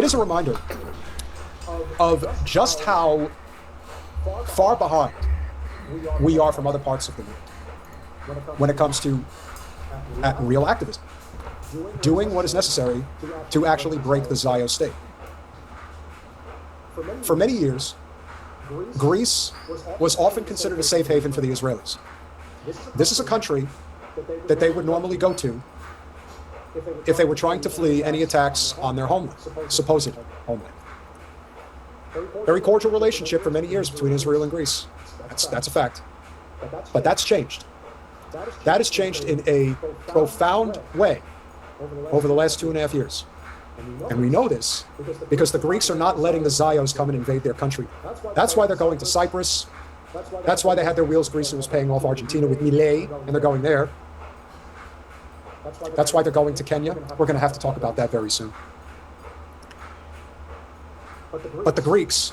it is a reminder of just how far behind we are from other parts of the world when it comes to real activism, doing what is necessary to actually break the Zio state. For many years, Greece was often considered a safe haven for the Israelis. This is a country that they would normally go to if they were trying to flee any attacks on their homeland, supposed homeland. Very cordial relationship for many years between Israel and Greece. That's a fact. But that's changed. That has changed in a profound way over the last 2.5 years. And we know this because the Greeks are not letting the Zios come and invade their country. That's why they're going to Cyprus. That's why they had their wheels greased and was paying off Argentina with Milei, and they're going there. That's why they're going to Kenya. We're going to have to talk about that very soon. But the Greeks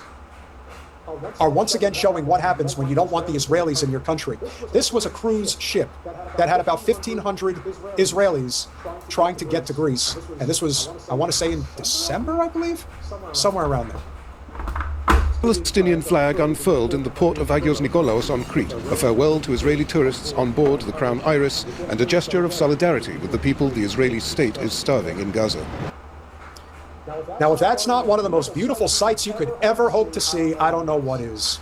are once again showing what happens when you don't want the Israelis in your country. This was a cruise ship that had about 1,500 Israelis trying to get to Greece. And this was, I want to say in December, I believe? Somewhere around there. Palestinian flag unfurled in the port of Agios Nikolaos on Crete, a farewell to Israeli tourists on board the Crown Iris and a gesture of solidarity with the people the Israeli state is starving in Gaza. Now, if that's not one of the most beautiful sights you could ever hope to see, I don't know what is.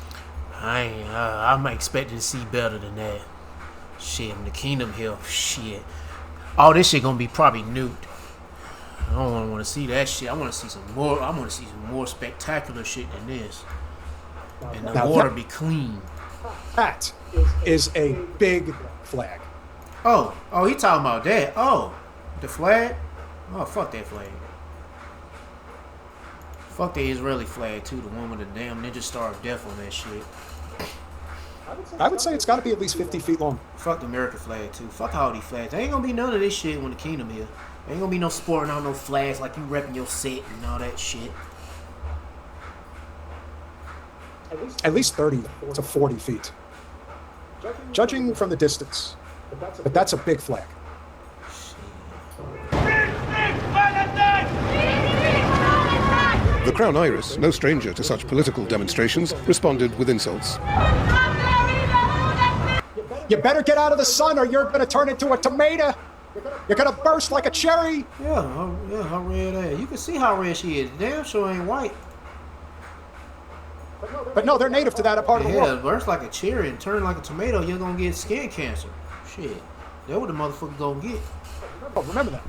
I'm expecting to see better than that. Shit, in the kingdom here, shit. All this shit gonna be probably nuked. I don't want to see that shit. I want to see some more. I want to see some more spectacular shit than this. And the water be clean. That is a big flag. Oh, he talking about that. Oh, the flag? Oh, fuck that flag. Fuck the Israeli flag too, the one with the damn Ninja Star of Death on that shit. I would say it's got to be at least 50 feet long. Fuck the American flag too. Fuck all these flags. There ain't gonna be none of this shit when the kingdom here. There ain't gonna be no sporting out no flags like you repping your set and all that shit. At least 30 to 40 feet. Judging from the distance. But that's a big flag. The Crown Iris, no stranger to such political demonstrations, responded with insults. You better get out of the sun or you're going to turn into a tomato. You're going to burst like a cherry. Yeah, how red that is. You can see how red she is. Damn sure ain't white. But no, they're native to that part of the world. Yeah, burst like a cherry and turn like a tomato, you're going to get skin cancer. Shit. That's what the motherfucker going to get. Oh, remember that.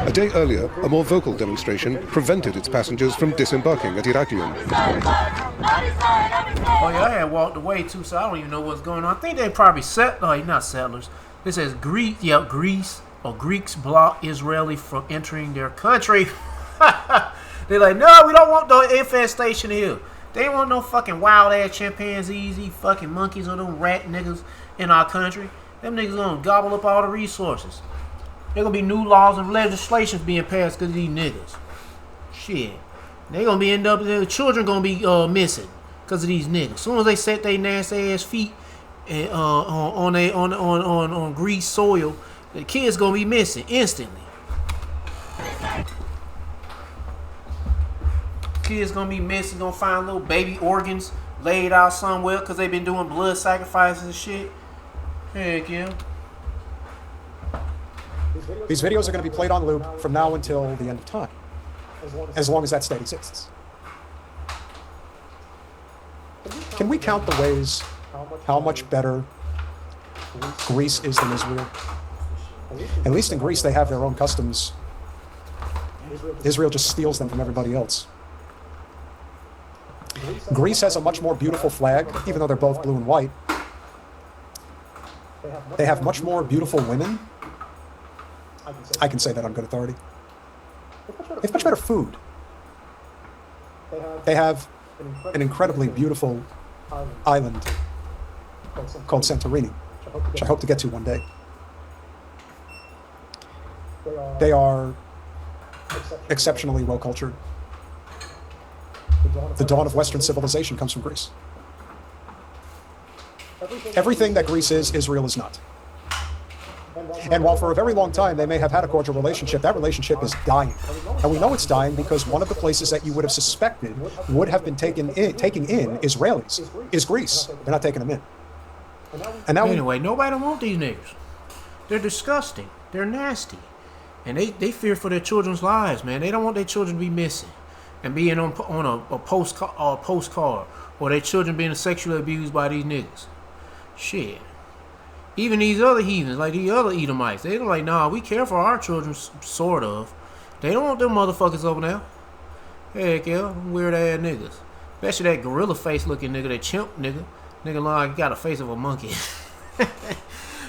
A day earlier, a more vocal demonstration prevented its passengers from disembarking at Heraklion. Oh yeah, I had walked away too, so I don't even know what's going on. I think they probably not settlers. It says Greece or Greeks block Israeli from entering their country. They're like, no, we don't want no infestation here. They ain't want no fucking wild ass chimpanzees, fucking monkeys or them rat niggas in our country. Them niggas gonna gobble up all the resources. There gonna be new laws and legislations being passed because of these niggas. Shit. They gonna be their children gonna be missing because of these niggas. As soon as they set their nasty ass feet on Greece soil, the kids gonna be missing instantly. Kids gonna be missing, gonna find little baby organs laid out somewhere because they've been doing blood sacrifices and shit. Heck yeah. These videos are going to be played on loop from now until the end of time, as long as that state exists. Can we count the ways how much better Greece is than Israel? At least in Greece, they have their own customs. Israel just steals them from everybody else. Greece has a much more beautiful flag, even though they're both blue and white. They have much more beautiful women. I can say that on good authority. They have much better food. They have an incredibly beautiful island called Santorini, which I hope to get to one day. They are exceptionally well-cultured. The dawn of Western civilization comes from Greece. Everything that Greece is, Israel is not. And while for a very long time they may have had a cordial relationship, that relationship is dying. And we know it's dying because one of the places that you would have suspected would have been taking in Israelis is Greece. They're not taking them in. And now anyway, nobody want these niggas. They're disgusting. They're nasty. And they fear for their children's lives, man. They don't want their children to be missing and being on a postcard, or their children being sexually abused by these niggas. Shit. Even these other heathens, like these other Edomites, they're like, nah, we care for our children, sort of. They don't want them motherfuckers over there. Heck yeah, weird ass niggas. Especially that gorilla face looking nigga, that chimp nigga. Nigga like he got a face of a monkey.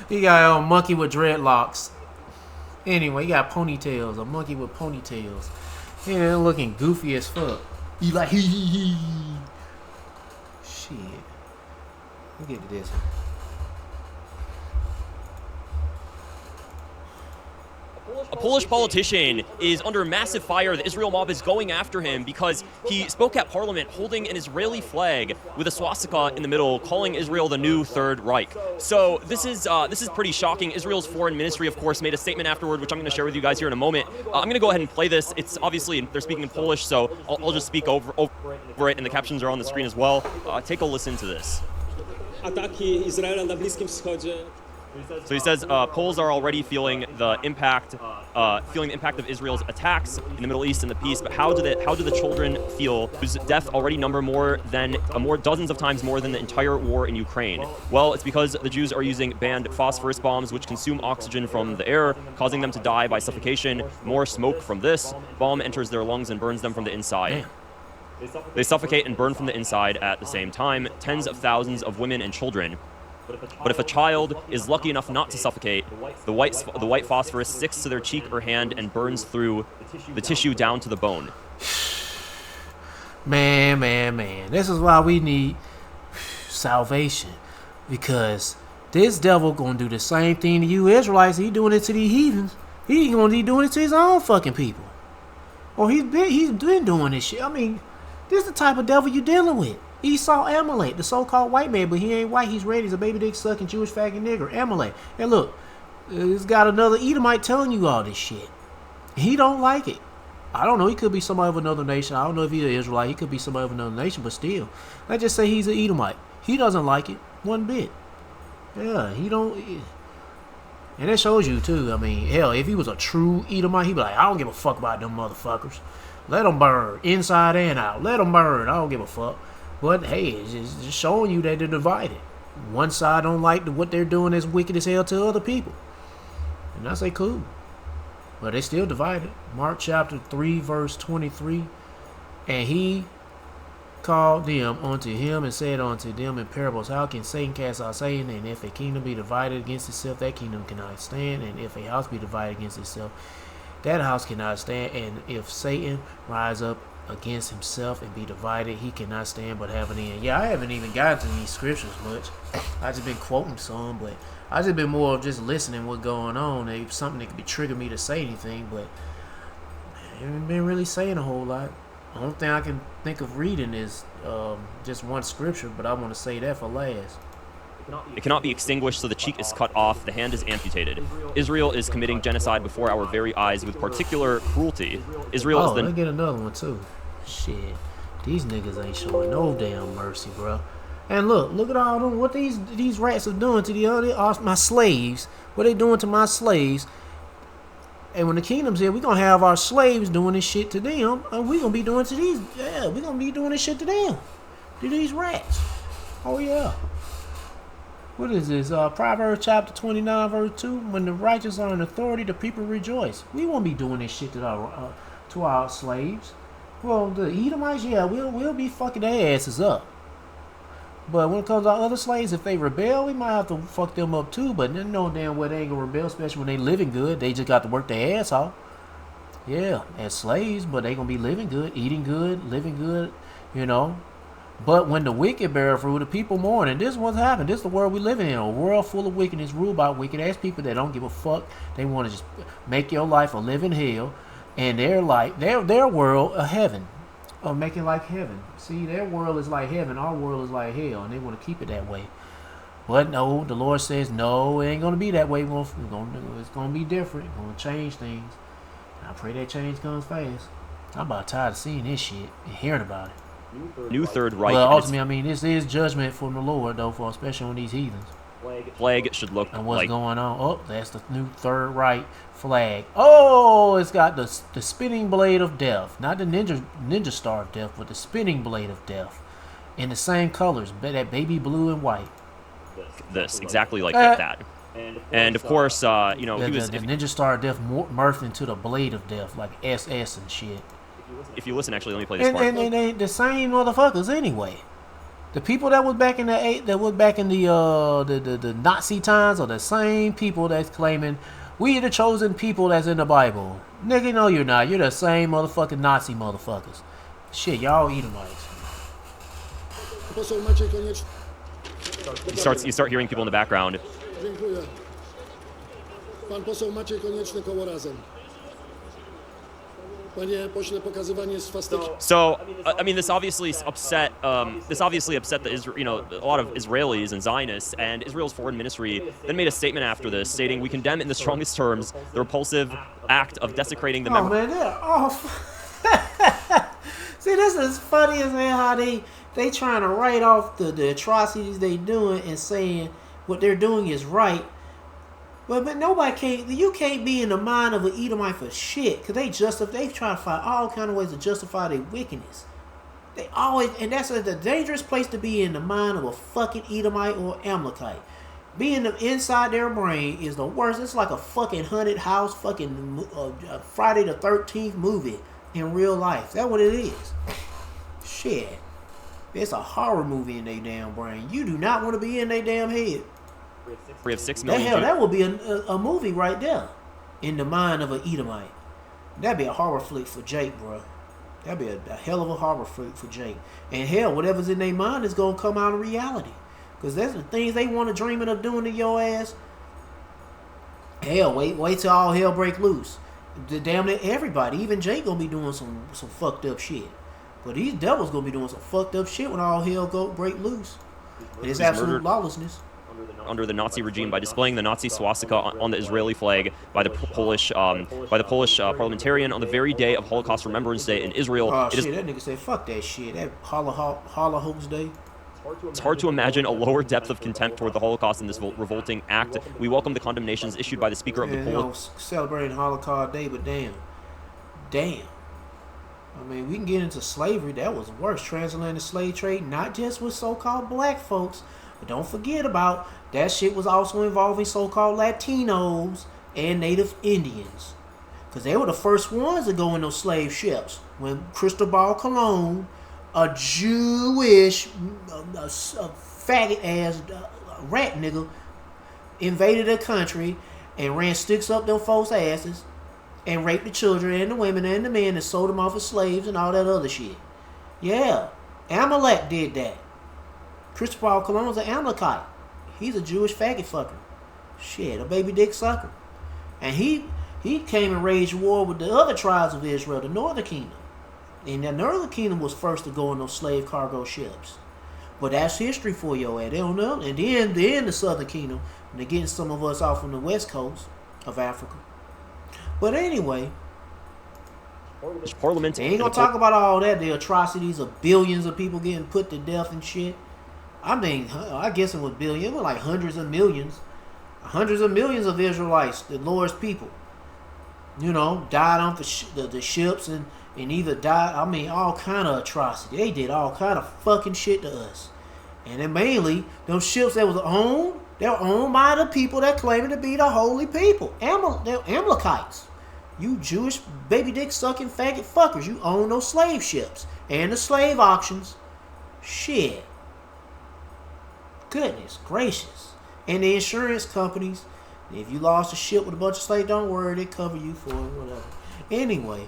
He got a monkey with dreadlocks. Anyway, he got ponytails, a monkey with ponytails. Yeah, looking goofy as fuck. He like hee. Shit. Let me get to this one. A Polish politician is under massive fire. The Israel mob is going after him because he spoke at Parliament holding an Israeli flag with a swastika in the middle, calling Israel the new Third Reich. So this is pretty shocking. Israel's foreign ministry, of course, made a statement afterward, which I'm going to share with you guys here in a moment. I'm going to go ahead and play this. It's obviously they're speaking in Polish, so I'll just speak over it, and the captions are on the screen as well. Take a listen to this. Ataki Izraela na Bliskim Wschodzie. So he says Poles are already feeling the impact of Israel's attacks in the Middle East and the peace. But how do the children feel whose death already number dozens of times more than the entire war in Ukraine? Well, it's because the Jews are using banned phosphorus bombs, which consume oxygen from the air, causing them to die by suffocation. More smoke from this bomb enters their lungs and burns them from the inside. They suffocate and burn from the inside at the same time. Tens of thousands of women and children. But if a child is lucky enough not to suffocate, the white phosphorus sticks to their cheek or hand and burns through the tissue down to the bone. Man. This is why we need salvation. Because this devil gonna do the same thing to you Israelites. He doing it to these heathens. He gonna be doing it to his own fucking people. Or he's been doing this shit. I mean, this is the type of devil you dealing with. Esau-Amalek, the so-called white man, but he ain't white, he's red, he's a baby dick sucking Jewish faggot nigger, Amalek. And look, it's got another Edomite telling you all this shit. He don't like it. I don't know, he could be somebody of another nation. I don't know if he's an Israelite, he could be somebody of another nation, but still. Let's just say he's an Edomite. He doesn't like it one bit. Yeah, he don't. And that shows you too. I mean, hell, if he was a true Edomite, he'd be like, I don't give a fuck about them motherfuckers. Let them burn, inside and out. Let them burn, I don't give a fuck. But hey, it's just showing you that they're divided. One side don't like what they're doing is wicked as hell to other people. And I say cool. But they still divided. Mark chapter 3 verse 23. And he called them unto him and said unto them in parables, how can Satan cast out Satan? And if a kingdom be divided against itself, that kingdom cannot stand. And if a house be divided against itself, that house cannot stand. And if Satan rise up against himself and be divided, he cannot stand but have an end. Yeah, I haven't even gotten to these scriptures much. I just been quoting some, but I just been more of just listening what's going on. It's something that could be trigger me to say anything, but I haven't been really saying a whole lot. The only thing I can think of reading is just one scripture, but I want to say that for last. It cannot be extinguished, so the cheek is cut off, the hand is amputated. Israel is committing genocide before our very eyes with particular cruelty. Israel is the... let get another one too. Shit, these niggas ain't showing no damn mercy, bro. And look at all them, what these rats are doing to my slaves. What they doing to my slaves. And when the kingdom's here, we gonna have our slaves doing this shit to them, and we gonna be doing to these. Yeah, we gonna be doing this shit to them, to these rats. Oh yeah. What is this? Proverbs chapter 29 verse 2. When the righteous are in authority, the people rejoice. We won't be doing this shit to our slaves. Well, the Edomites, yeah, we'll be fucking their asses up. But when it comes to our other slaves, if they rebel, we might have to fuck them up too. But they know damn well they ain't gonna rebel, especially when they living good. They just got to work their ass off. Yeah, as slaves, but they gonna be living good, eating good, living good, you know. But when the wicked bear fruit, the people mourn. And this is what's happened. This is the world we living in. A world full of wickedness, ruled by wicked ass people that don't give a fuck. They want to just make your life a living hell. And their world a heaven. Or make it like heaven. See, their world is like heaven. Our world is like hell. And they want to keep it that way. But no, the Lord says, no, it ain't going to be that way. It's going to be different. It's going to change things. I pray that change comes fast. I'm about tired of seeing this shit and hearing about it. New Third Reich. Well, ultimately, I mean, this is judgment from the Lord, though, for especially on these heathens. Flag should look and what's like going on. Oh, that's the new Third Reich flag. Oh, it's got the spinning blade of death. Not the ninja star of death, but the spinning blade of death. In the same colors, that baby blue and white. This, exactly like that. And of course, you know, he was the ninja star of death morphed into the blade of death, like SS and shit. If you listen, actually, let me play this part. And they ain't the same motherfuckers anyway. The people that was back in the Nazi times are the same people that's claiming we are the chosen people that's in the Bible. Nigga, no, you're not. You're the same motherfucking Nazi motherfuckers. Shit, y'all Edomites. You start hearing people in the background. Dziękuję. Pan poseł Maciej Konieczny, Koło Razem. Panie pośle, pokazywanie swastyki. So, I mean, this obviously upset the a lot of Israelis and Zionists, and Israel's foreign ministry then made a statement after this, stating, "We condemn in the strongest terms the repulsive act of desecrating the." Oh man, they're off. See, this is funny as hell how they trying to write off the atrocities they doing and saying what they're doing is right. But you can't be in the mind of an Edomite for shit, because they try to find all kind of ways to justify their wickedness. They always, and that's the dangerous place to be, in the mind of a fucking Edomite or Amalekite. Being inside their brain is the worst. It's like a fucking haunted house, fucking Friday the 13th movie in real life. That's what it is. Shit. It's a horror movie in their damn brain. You do not want to be in their damn head. We have 6 million. Hell, that would be a movie right there, in the mind of an Edomite. That'd be a horror flick for Jake, bro. That'd be a hell of a horror flick for Jake. And hell, whatever's in their mind is gonna come out in reality, because that's the things they want to dreaming of doing to your ass. Hell, wait till all hell break loose. Damn it, everybody, even Jake, gonna be doing some fucked up shit. But these devils gonna be doing some fucked up shit when all hell break loose. And it's absolute lawlessness. Under the Nazi regime, by displaying the Nazi swastika on the Israeli flag by the Polish parliamentarian on the very day of Holocaust Remembrance Day in Israel. Oh shit, that nigga said fuck that shit. That Holocaust Day. It's hard to imagine a lower depth of contempt toward the Holocaust in this revolting act. We welcome the condemnations issued by the Speaker of the Polish. Celebrating Holocaust Day, but damn. I mean, we can get into slavery. That was worse. Transatlantic slave trade, not just with so-called black folks, but don't forget about that shit was also involving so-called Latinos and Native Indians, because they were the first ones to go in those slave ships. When Cristobal Colon, a Jewish faggot-ass rat nigga, invaded the country and ran sticks up them folks' asses and raped the children and the women and the men and sold them off as slaves and all that other shit. Yeah, Amalek did that. Cristobal Colon's an Amalekite. He's a Jewish faggot fucker. Shit, a baby dick sucker. And he came and waged war with the other tribes of Israel, the Northern Kingdom. And the Northern Kingdom was first to go on those slave cargo ships. But that's history for your ass. They don't know. And then the Southern Kingdom, and they're getting some of us off on the west coast of Africa. But anyway, Parliament. They ain't gonna talk about all that, the atrocities of billions of people getting put to death and shit. I mean, I guess it was billions. It was like hundreds of millions of Israelites, the Lord's people, died on the ships and either died. I mean, all kind of atrocity. They did all kind of fucking shit to us. And then mainly, those ships that was owned, they were owned by the people that claiming to be the holy people. They're Amalekites. You Jewish baby dick sucking faggot fuckers. You own those slave ships and the slave auctions. Shit. Goodness gracious. And the insurance companies. If you lost a ship with a bunch of slaves, don't worry, they cover you for it, whatever. Anyway.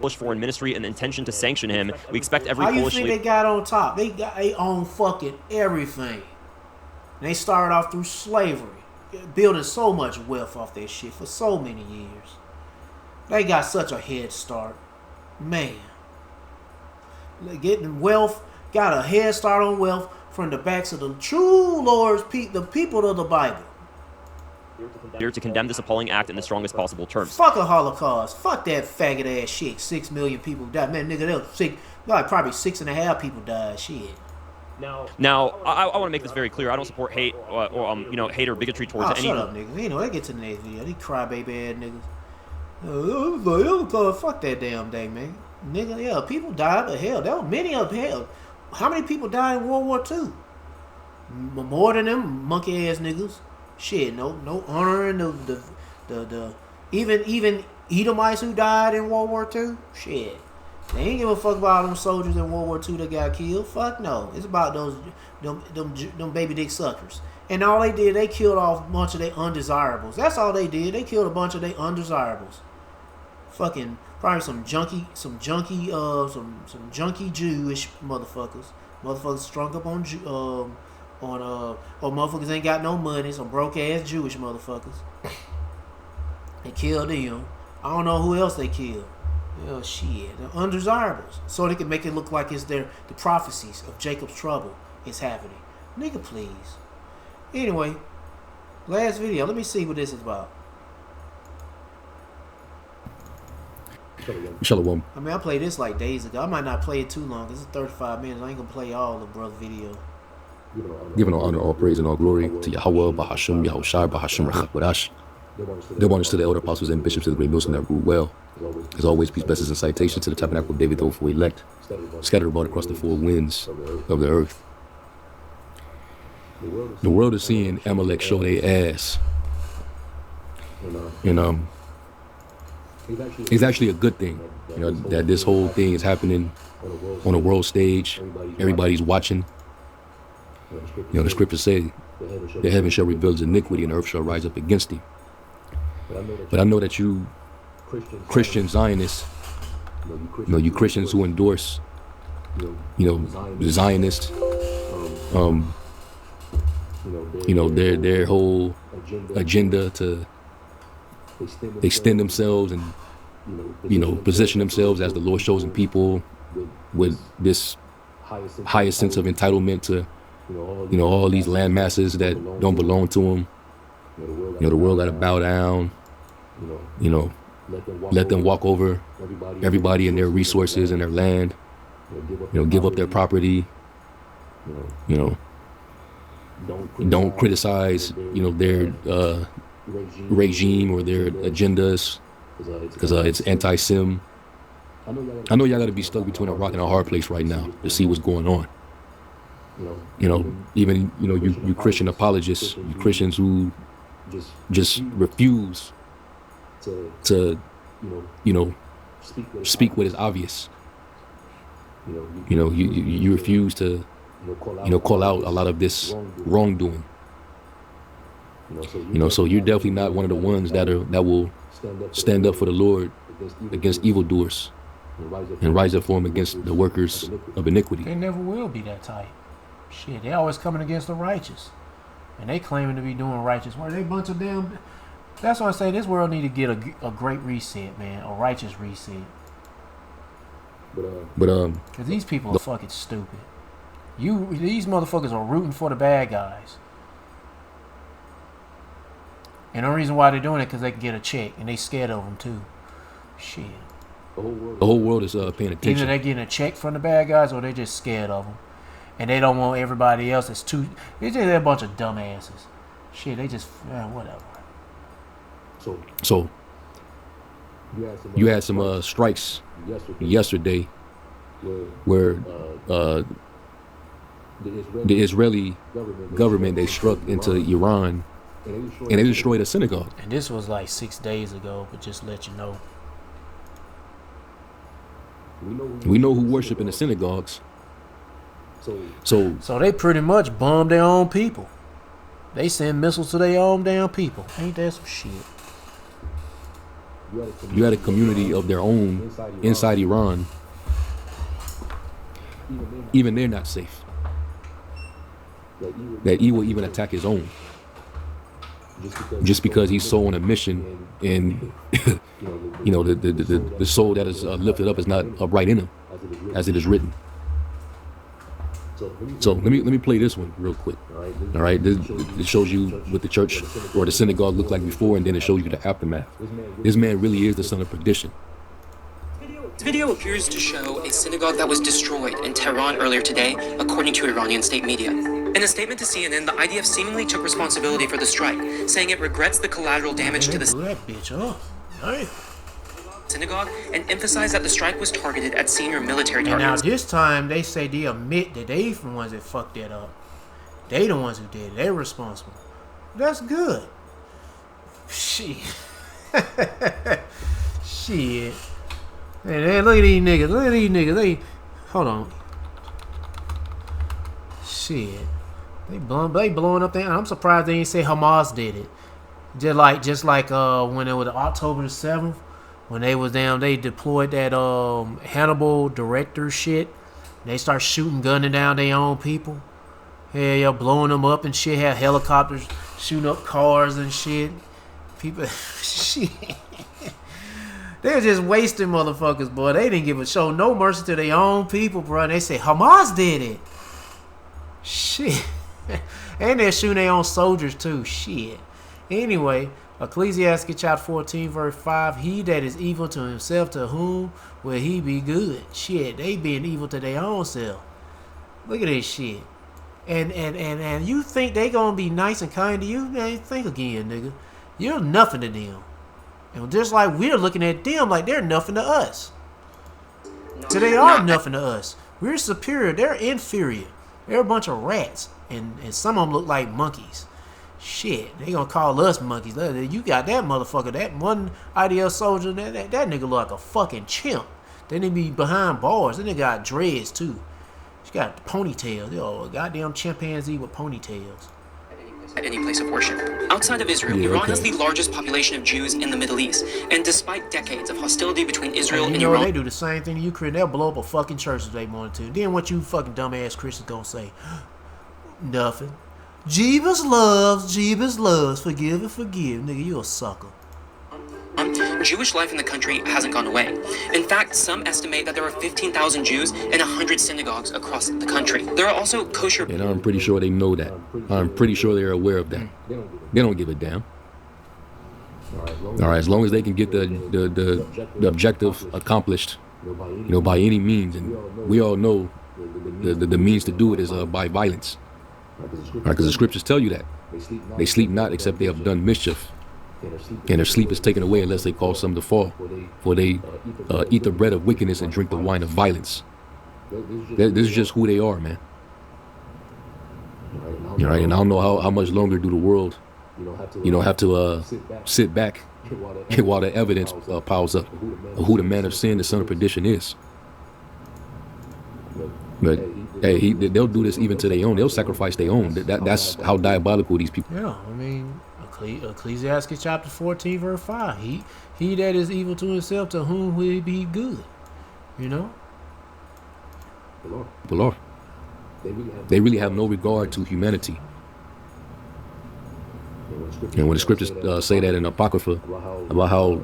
Polish foreign ministry and the intention to sanction him. We expect every Polish. How Polish you think they got on top? They own fucking everything. And they started off through slavery, building so much wealth off that shit for so many years. They got such a head start. Man. Getting wealth, got a head start on wealth from the backs of the true lords, the people of the Bible. Here to condemn this appalling act in the strongest possible terms. Fuck a Holocaust. Fuck that faggot ass shit. 6 million people died. Man, nigga, there was probably 6.5 people died. Shit. Now, I want to make this very clear. I don't support hate or hate or bigotry towards any. Shut up, niggas. You know, they get to the next video. These crybaby ass niggas. Fuck that damn day, man. Nigga, yeah, people died, but hell, there were many of them. Hell, how many people died in World War II? More than them monkey ass niggas. Shit, no honoring the even Edomites who died in World War II. Shit, they ain't give a fuck about them soldiers in World War II that got killed. Fuck no, it's about them baby dick suckers. And all they did, they killed off a bunch of their undesirables. That's all they did. They killed a bunch of their undesirables. Fucking probably some junky Jewish motherfuckers. Motherfuckers strung up on motherfuckers ain't got no money. Some broke ass Jewish motherfuckers. They killed them. I don't know who else they killed. Oh shit, the undesirables. So they can make it look like it's the prophecies of Jacob's trouble is happening. Nigga, please. Anyway, last video. Let me see what this is about. Shalom. I mean, I played this like days ago. I might not play it too long. This is 35 minutes. I ain't gonna play all the brother video. Giving all honor, all praise, and all glory to Yahweh, Bahasham, Yahushai, Bahasham, Rachak, Give honors to the elder apostles and bishops of the great Muslim that rule well. As always, peace, blessings, and citations to the tabernacle of David, the hopeful elect, scattered abroad across the four winds of the earth. The world is seeing Amalek show their ass. And it's actually a good thing, that this whole thing is happening on a world stage. Everybody's watching. The scriptures say, the heaven shall reveal his iniquity and the earth shall rise up against him. But I know that you Christian Zionists, you Christians who endorse, the Zionists, their whole agenda to extend themselves and, position themselves as the Lord's chosen people with this highest sense of entitlement to, all these land masses that don't belong to them. The world got to bow down, let them walk over everybody and their resources and their land, give up their property, don't criticize, their regime or their agendas because it's anti-Sim. I know y'all got to be stuck between a rock and a hard place right now to see what's going on. Even, you Christian apologists, you Christians who just refuse to, speak what is obvious. You refuse to, call out a lot of this wrongdoing. So you're definitely not one of the ones that will stand up for the Lord against evildoers and rise up for him against the workers of iniquity. They never will be that type. Shit, they always coming against the righteous. And they claiming to be doing righteous work. They bunch of damn... That's why I say this world need to get a great reset, man. A righteous reset. Because these people are fucking stupid. These motherfuckers are rooting for the bad guys. And the reason why they're doing it because they can get a check. And they scared of them too. Shit. The whole world is paying attention. Either they're getting a check from the bad guys or they just scared of them. And they don't want everybody else. It's just a bunch of dumbasses. Shit, they just whatever. So you had some strikes yesterday where the Israeli government, they struck into Iran and they destroyed a synagogue. And this was like 6 days ago, but just let you know. We know who worship in the synagogues. So they pretty much bombed their own people. They send missiles to their own damn people. Ain't that some shit? You had a community of their own inside Iran. Even they're not safe. That he will even attack his own. Just because he's so on a mission and the soul that is lifted up is not upright in him, as it is written. So let me play this one real quick. All right, this shows you what the church or the synagogue looked like before, and then it shows you the aftermath. This man really is the son of perdition. This video appears to show a synagogue that was destroyed in Tehran earlier today, according to Iranian state media. In a statement to CNN, the IDF seemingly took responsibility for the strike, saying it regrets the collateral damage to the synagogue and emphasized that the strike was targeted at senior military targets. Now this time they say they admit that they the ones that fucked that up. They the ones who did it. They're responsible. That's good. Shit. Shit. Hey, look at these niggas. Look at these niggas. Hold on. Shit. They blowing up there. I'm surprised they didn't say Hamas did it. Just like when it was October the 7th. When they was down, they deployed that Hannibal director shit. They start shooting, gunning down their own people. Yeah, blowing them up and shit. Had helicopters shooting up cars and shit. People, shit. They're just wasting motherfuckers, boy. They didn't show no mercy to their own people, bro. And they say Hamas did it. Shit. And they're shooting their own soldiers too. Shit. Anyway. Ecclesiastes chapter 14 verse 5, he that is evil to himself, to whom will he be good? Shit, they being evil to their own self. Look at this shit. And you think they gonna be nice and kind to you? Man, think again, nigga. You're nothing to them. And just like we're looking at them like they're nothing to us. So they are nothing to us. We're superior, they're inferior. They're a bunch of rats. And some of them look like monkeys. Shit, they gonna call us monkeys. You got that motherfucker, that one IDL soldier, that nigga look like a fucking chimp. Then they be behind bars. Then they got dreads too. She got ponytails. Yo, a goddamn chimpanzee with ponytails. At any place of worship. Outside of Israel, Iran has the largest population of Jews in the Middle East. And despite decades of hostility between Israel and Iran... They do the same thing to Ukraine. They'll blow up a fucking church if they want to. Then what you fucking dumbass Christians gonna say? Nothing. Jeebus loves, forgive and forgive. Nigga, you a sucker. Jewish life in the country hasn't gone away. In fact, some estimate that there are 15,000 Jews in 100 synagogues across the country. There are also kosher... And I'm pretty sure they know that. I'm pretty sure they're aware of that. They don't give a damn. All right, as long as they can get the objective accomplished, by any means, and we all know the means to do it is by violence. Because the scriptures tell you that. They sleep not except they have done mischief. And their sleep is taken away unless they cause some to fall. For they eat the bread of wickedness and drink the wine of violence. This is just who they are, man. All right, and I don't know how much longer do the world, have to sit back while the evidence piles up of who the man of sin, the son of perdition is. But hey, they'll do this even to their own. They'll sacrifice their own. That's how diabolical these people. Yeah, I mean, Ecclesiastes chapter 14 verse 5. He that is evil to himself, to whom will he be good? The Lord. They really have no regard to humanity. And when the scriptures say that in Apocrypha about how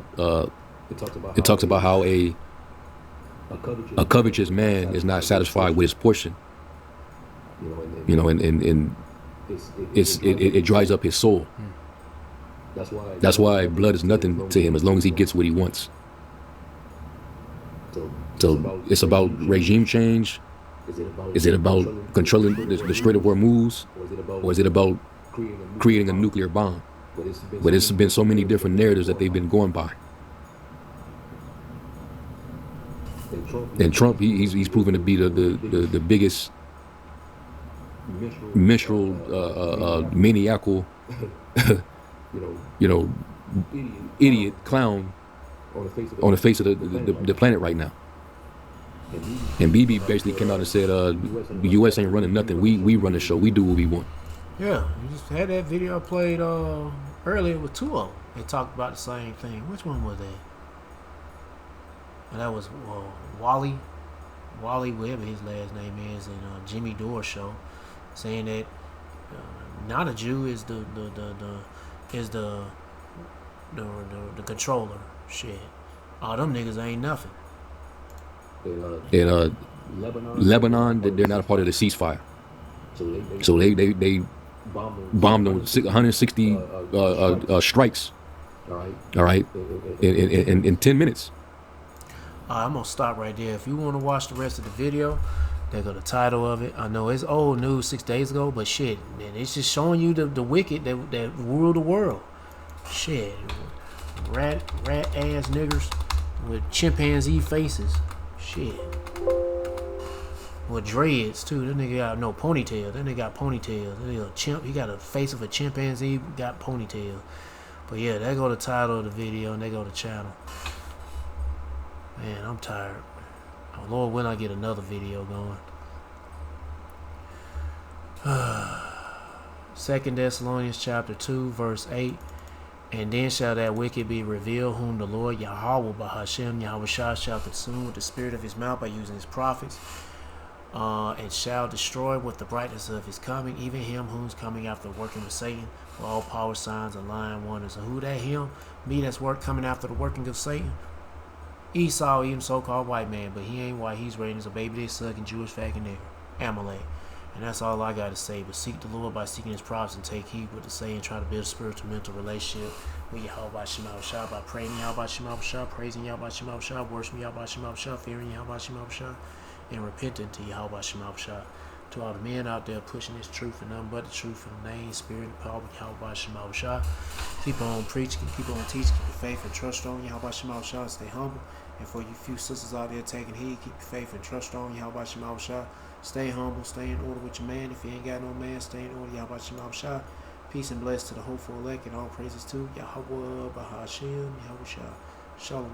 it talks about how a covetous man is not satisfied with his portion. And it dries up his soul. That's why blood is nothing to him as long as he gets what he wants. So it's about regime change. Is it about controlling the Strait of Hormuz, or is it about creating a nuclear bomb? But it's been so many different narratives that they've been going by. And Trump, he's proven to be the biggest minstrel, maniacal, idiot clown on the face of the planet right now. And BB basically came out and said, the U.S. ain't running nothing. We run the show. We do what we want. Yeah, you just had that video I played earlier with two of them. They talked about the same thing. Which one was that? And that was Wally, whatever his last name is, and Jimmy Dore show, saying that not a Jew is the controller. Shit, all them niggas ain't nothing. In Lebanon, they're not a part of the ceasefire. So they bombed them with 160 strikes. All right, in 10 minutes. I'm gonna stop right there. If you want to watch the rest of the video, there go the title of it. I know it's old news 6 days ago, but shit, man, it's just showing you the wicked that rule the world. Shit, rat ass niggers with chimpanzee faces. Shit. With dreads too. That nigga got no ponytail. That nigga got ponytail. That nigga a chimp. He got a face of a chimpanzee. Got ponytail. But yeah, there go the title of the video, and there go the channel. Man, I'm tired. Oh Lord, when I get another video going. 2 Thessalonians chapter 2, verse 8. And then shall that wicked be revealed, whom the Lord Yahweh Bahashem Yahweh shall consume with the spirit of his mouth by using his prophets. And shall destroy with the brightness of his coming, even him who's coming after working with Satan, with all power, signs, and lying wonders. And who that him? Me that's coming after the working of Satan. Esau, even so-called white man, but he ain't white. He's raised as a baby they sucking Jewish fucking nigger. Amalek. And that's all I got to say. But seek the Lord by seeking his prophets and take heed what to say and try to build a spiritual mental relationship with Yahweh Shema Shah by praying Yahweh Shema Shah, praising Yahweh Shema Shah, worshiping Yahweh Shema Shah, fearing Yahweh Shema Shah, and repenting to Yahweh Shema Shah. To all the men out there pushing this truth and nothing but the truth in the name, spirit, and power of Yahweh Shema Shah. Keep on preaching, keep on teaching, keep your faith and trust on Yahweh Shema Shah, and stay humble. And for you few sisters out there taking heed, keep your faith and trust on Yahweh Shema Shah. Stay humble, stay in order with your man. If you ain't got no man, stay in order, Yahweh Shema Shah. Peace and bless to the hopeful elect, and all praises to Yahweh Bahashem Yahweh Shah. Shalom.